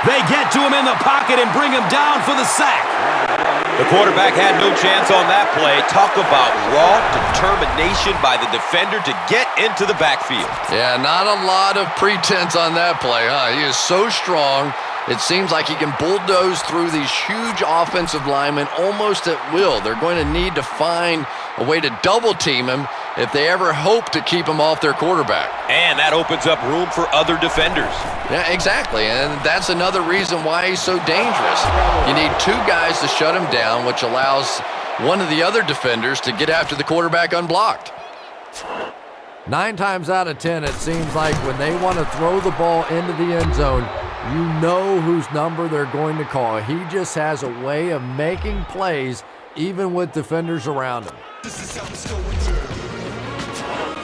B: They get to him in the pocket and bring him down for the sack.
C: The quarterback had no chance on that play. Talk about raw determination by the defender to get into the backfield.
D: Yeah, not a lot of pretense on that play, huh? He is so strong. It seems like he can bulldoze through these huge offensive linemen almost at will. They're going to need to find a way to double team him, if they ever hope to keep him off their quarterback.
C: And that opens up room for other defenders.
D: Yeah, exactly, and that's another reason why he's so dangerous. You need two guys to shut him down, which allows one of the other defenders to get after the quarterback unblocked.
E: 9 times out of 10, it seems like when they want to throw the ball into the end zone, you know whose number they're going to call. He just has a way of making plays even with defenders around him.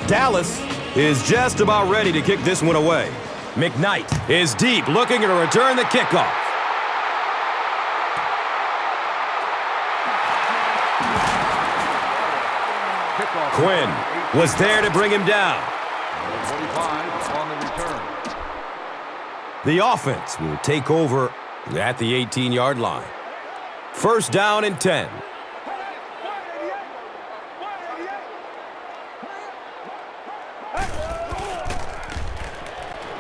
B: Dallas is just about ready to kick this one away. McKnight is deep, looking to return the kickoff. Quinn was there to bring him down.
F: 25 on the return.
B: The offense will take over at the 18-yard line. First down and 10.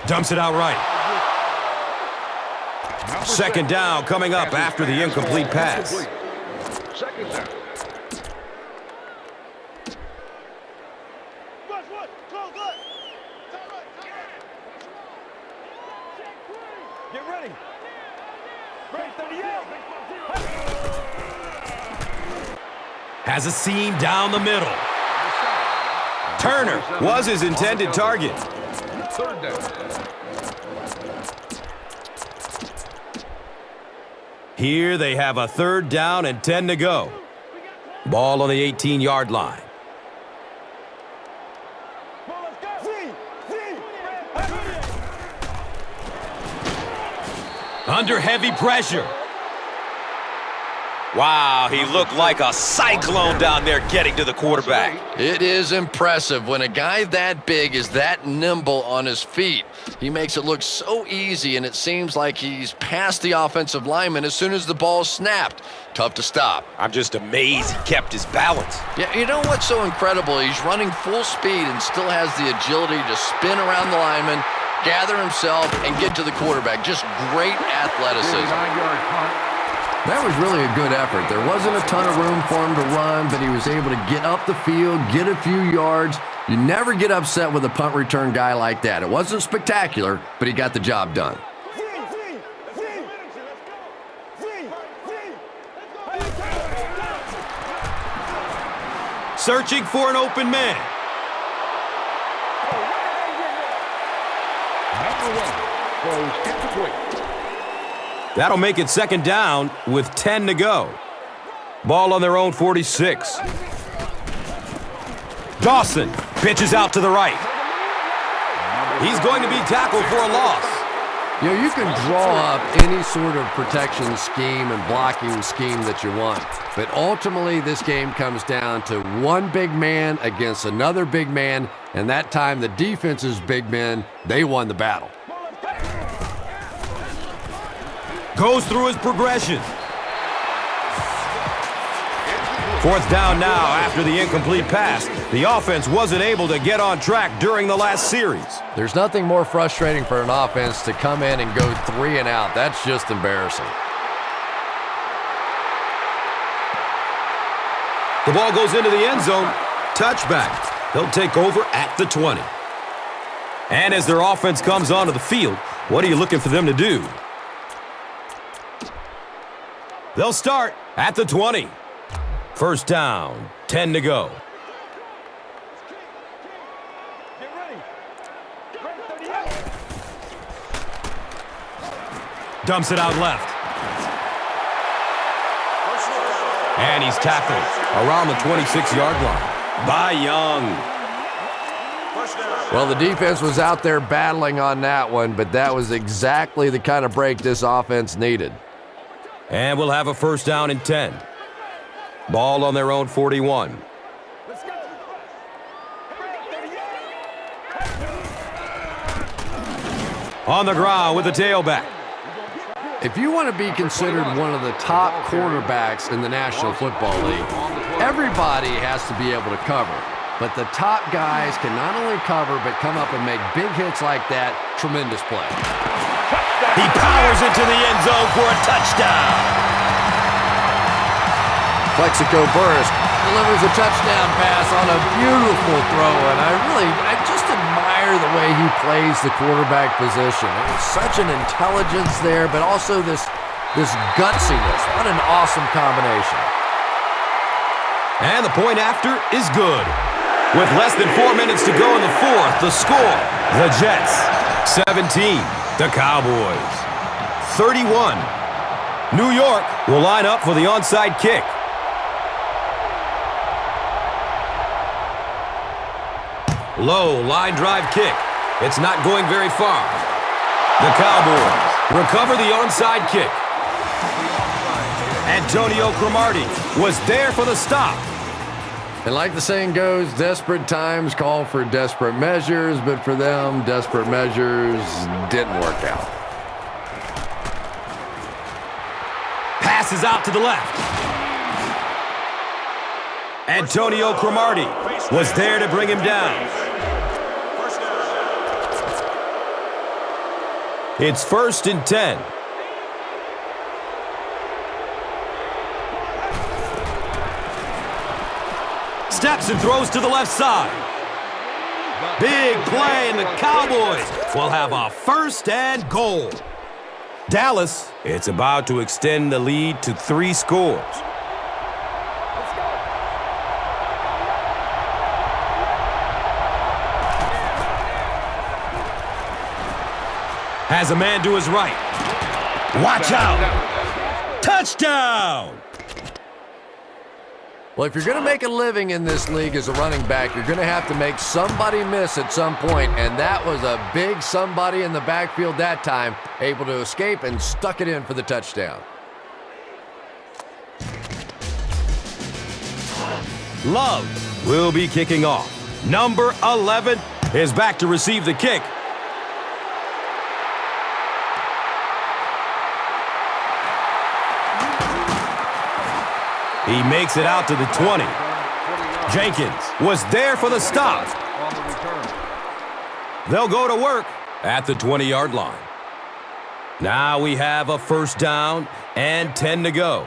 B: Dumps it out right. Second down coming up after the incomplete pass.
F: Second down.
G: Get ready. Break 38.
B: Has a seam down the middle. Turner was his intended target.
F: Third down.
B: Here they have a third down and 10 to go. Ball on the 18-yard line. Under heavy pressure.
C: Wow, he looked like a cyclone down there getting to the quarterback.
D: It is impressive when a guy that big is that nimble on his feet. He makes it look so easy, and it seems like he's past the offensive lineman as soon as the ball's snapped. Tough to stop.
C: I'm just amazed he kept his balance.
D: Yeah, you know what's so incredible? He's running full speed and still has the agility to spin around the lineman, gather himself, and get to the quarterback. Just great athleticism.
F: 9-yard punt.
E: That was really a good effort. There wasn't a ton of room for him to run, but he was able to get up the field, get a few yards. You never get upset with a punt return guy like that. It wasn't spectacular, but he got the job done.
B: Searching for an open man.
F: Number 1 goes incomplete.
B: That'll make it second down with 10 to go. Ball on their own 46. Dawson pitches out to the right. He's going to be tackled for a loss.
E: You know, you can draw up any sort of protection scheme and blocking scheme that you want, but ultimately this game comes down to one big man against another big man, and that time the defense's big men, they won the battle.
B: Goes through his progression. Fourth down now after the incomplete pass. The offense wasn't able to get on track during the last series.
E: There's nothing more frustrating for an offense to come in and go 3 and out. That's just embarrassing.
B: The ball goes into the end zone. Touchback. They'll take over at the 20. And as their offense comes onto the field, what are you looking for them to do? They'll start at the 20. First down, 10 to go.
G: Get ready. Break 38.
B: Dumps it out left. And he's tackled around the 26-yard line by Young.
E: Well, the defense was out there battling on that one, but that was exactly the kind of break this offense needed.
B: And we'll have a first down and 10. Ball on their own 41.
G: Let's go. Break 38.
B: On the ground with the tailback.
E: If you want to be considered one of the top quarterbacks in the National Football League, everybody has to be able to cover. But the top guys can not only cover, but come up and make big hits like that. Tremendous play.
B: He powers into the end zone for a touchdown.
E: Plexico burst, delivers a touchdown pass on a beautiful throw, and I just admire the way he plays the quarterback position. There's such an intelligence there, but also this gutsiness. What an awesome combination.
B: And the point after is good. With less than 4 minutes to go in the fourth, the score, the Jets, 17, the Cowboys, 31. New York will line up for the onside kick. Low line drive kick. It's not going very far. The Cowboys recover the onside kick. Antonio Cromartie was there for the stop.
E: And like the saying goes, desperate times call for desperate measures, but for them, desperate measures didn't work out.
B: Passes out to the left. Antonio Cromartie was there to bring him down. It's 1st and 10. Steps and throws to the left side. Big play, and the Cowboys will have a 1st and goal. Dallas, it's about to extend the lead to 3 scores. Has a man to his right. Watch out. Touchdown.
E: Well, if you're going to make a living in this league as a running back, you're going to have to make somebody miss at some point, and that was a big somebody in the backfield that time, able to escape and stuck it in for the touchdown.
B: Love will be kicking off. Number 11 is back to receive the kick. He makes it out to the 20. Jenkins was there for the stop. They'll go to work at the 20-yard line. Now we have a 1st down and 10 to go.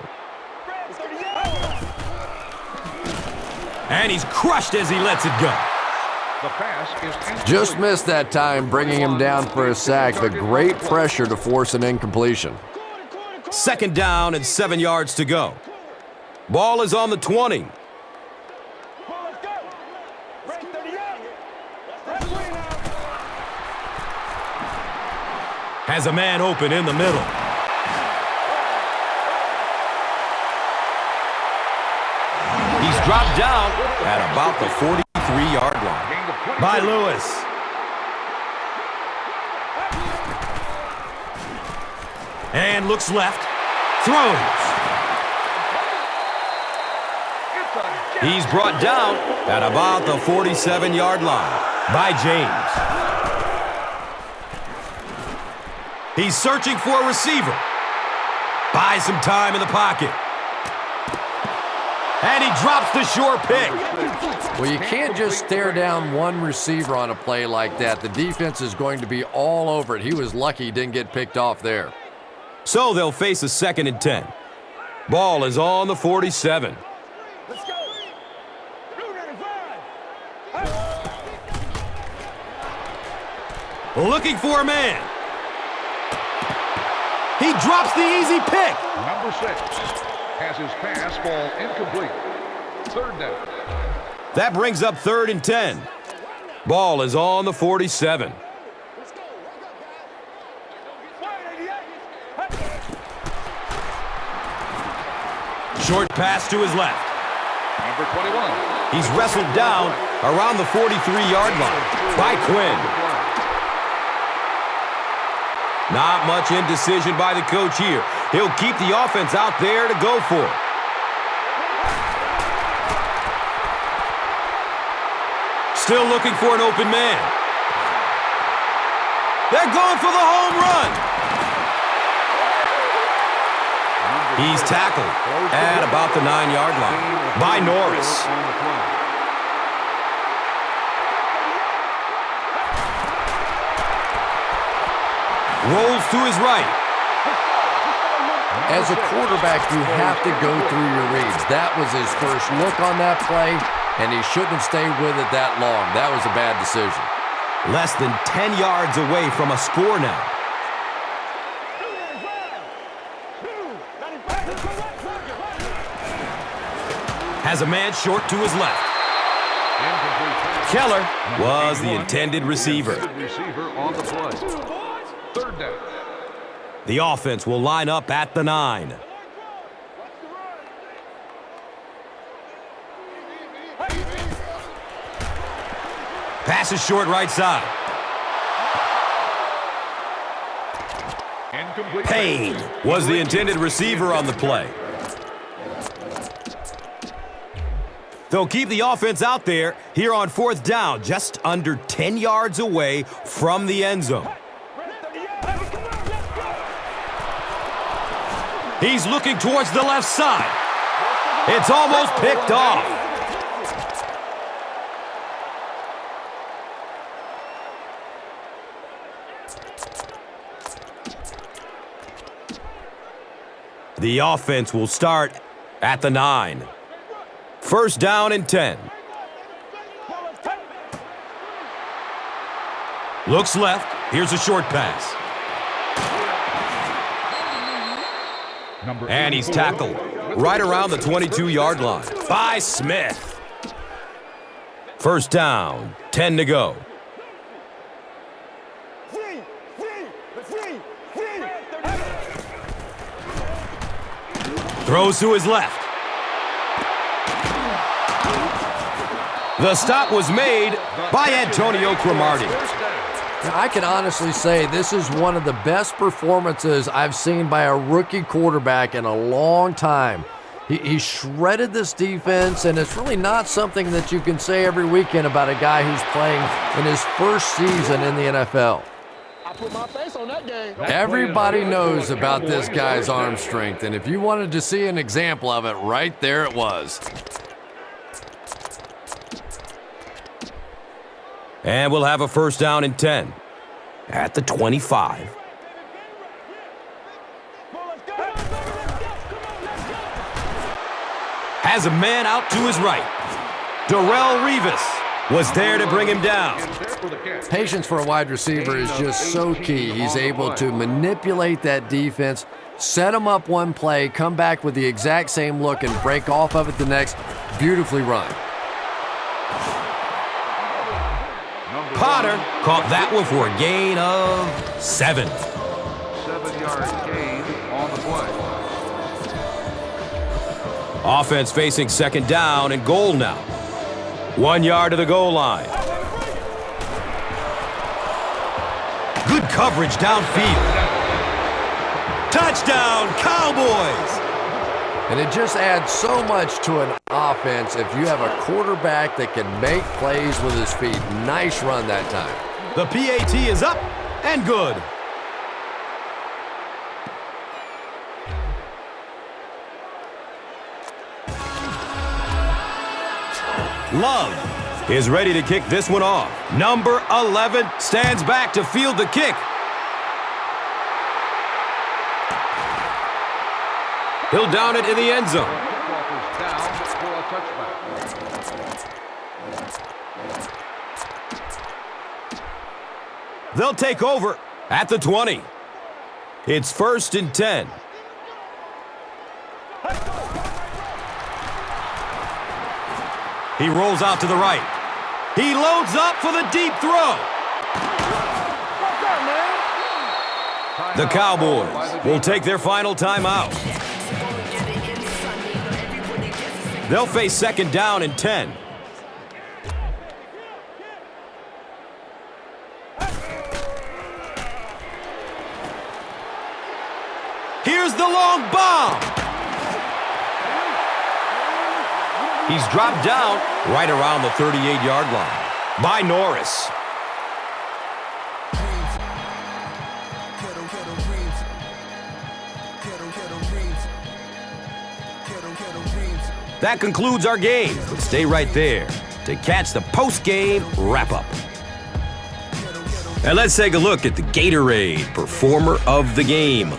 B: And he's crushed as he lets it go.
E: Just missed that time, bringing him down for a sack, but great pressure to force an incompletion.
B: 2nd down and 7 yards to go. Ball is on the 20. Has a man open in the middle. He's dropped down at about the 43-yard line by Lewis. And looks left. Throws. He's brought down at about the 47-yard line by James. He's searching for a receiver. Buys some time in the pocket. And he drops the short pick.
E: Well, you can't just stare down one receiver on a play like that. The defense is going to be all over it. He was lucky he didn't get picked off there.
B: So they'll face a 2nd and 10. Ball is on the 47. Looking for a man. He drops the easy pick.
F: Number 6 has his pass ball incomplete. 3rd down.
B: That brings up 3rd and 10. Ball is on the 47. Short pass to his left.
F: Number 21.
B: He's wrestled down around the 43-yard line by Quinn. Not much indecision by the coach here. He'll keep the offense out there to go for it. Still looking for an open man. They're going for the home run. He's tackled at about the 9-yard line by Norris. Rolls to his right.
E: As a quarterback, you have to go through your reads. That was his first look on that play, and he shouldn't have stayed with it that long. That was a bad decision.
B: Less than 10 yards away from a score now. Has a man short to his left. Keller was the intended receiver.
F: Receiver on the play. Third down.
B: The offense will line up at the 9. Pass is short right side. Payne was the intended receiver on the play. They'll keep the offense out there here on 4th down, just under 10 yards away from the end zone. He's looking towards the left side. It's almost picked off. The offense will start at the 9. 1st down and 10. Looks left. Here's a short pass. And he's tackled right around the 22-yard line by Smith. 1st down, 10 to go. Throws to his left. The stop was made by Antonio Cromartie.
E: Now, I can honestly say this is one of the best performances I've seen by a rookie quarterback in a long time. He shredded this defense, and it's really not something that you can say every weekend about a guy who's playing in his first season in the NFL.
G: I put my face on that game.
E: Everybody knows about this guy's arm strength, and if you wanted to see an example of it, right there it was.
B: And we'll have a 1st down and 10 at the 25. Has a man out to his right. Darrelle Revis was there to bring him down.
E: Patience for a wide receiver is just so key. He's able to manipulate that defense, set him up one play, come back with the exact same look, and break off of it the next. Beautifully run.
B: Potter caught that one for a gain of 7.
F: 7-yard gain on the play.
B: Offense facing 2nd down and goal now. 1 yard to the goal line. Good coverage downfield. Touchdown, Cowboys!
E: And it just adds so much to an offense if you have a quarterback that can make plays with his feet. Nice run that time.
B: The PAT is up and good. Love is ready to kick this one off. Number 11 stands back to field the kick. He'll down it in the end zone. They'll take over at the 20. It's 1st and 10. He rolls out to the right. He loads up for the deep throw. The Cowboys will take their final timeout. They'll face 2nd down and 10. Here's the long bomb. He's dropped down right around the 38-yard line by Norris. That concludes our game, but stay right there to catch the post-game wrap-up. And let's take a look at the Gatorade Performer of the Game.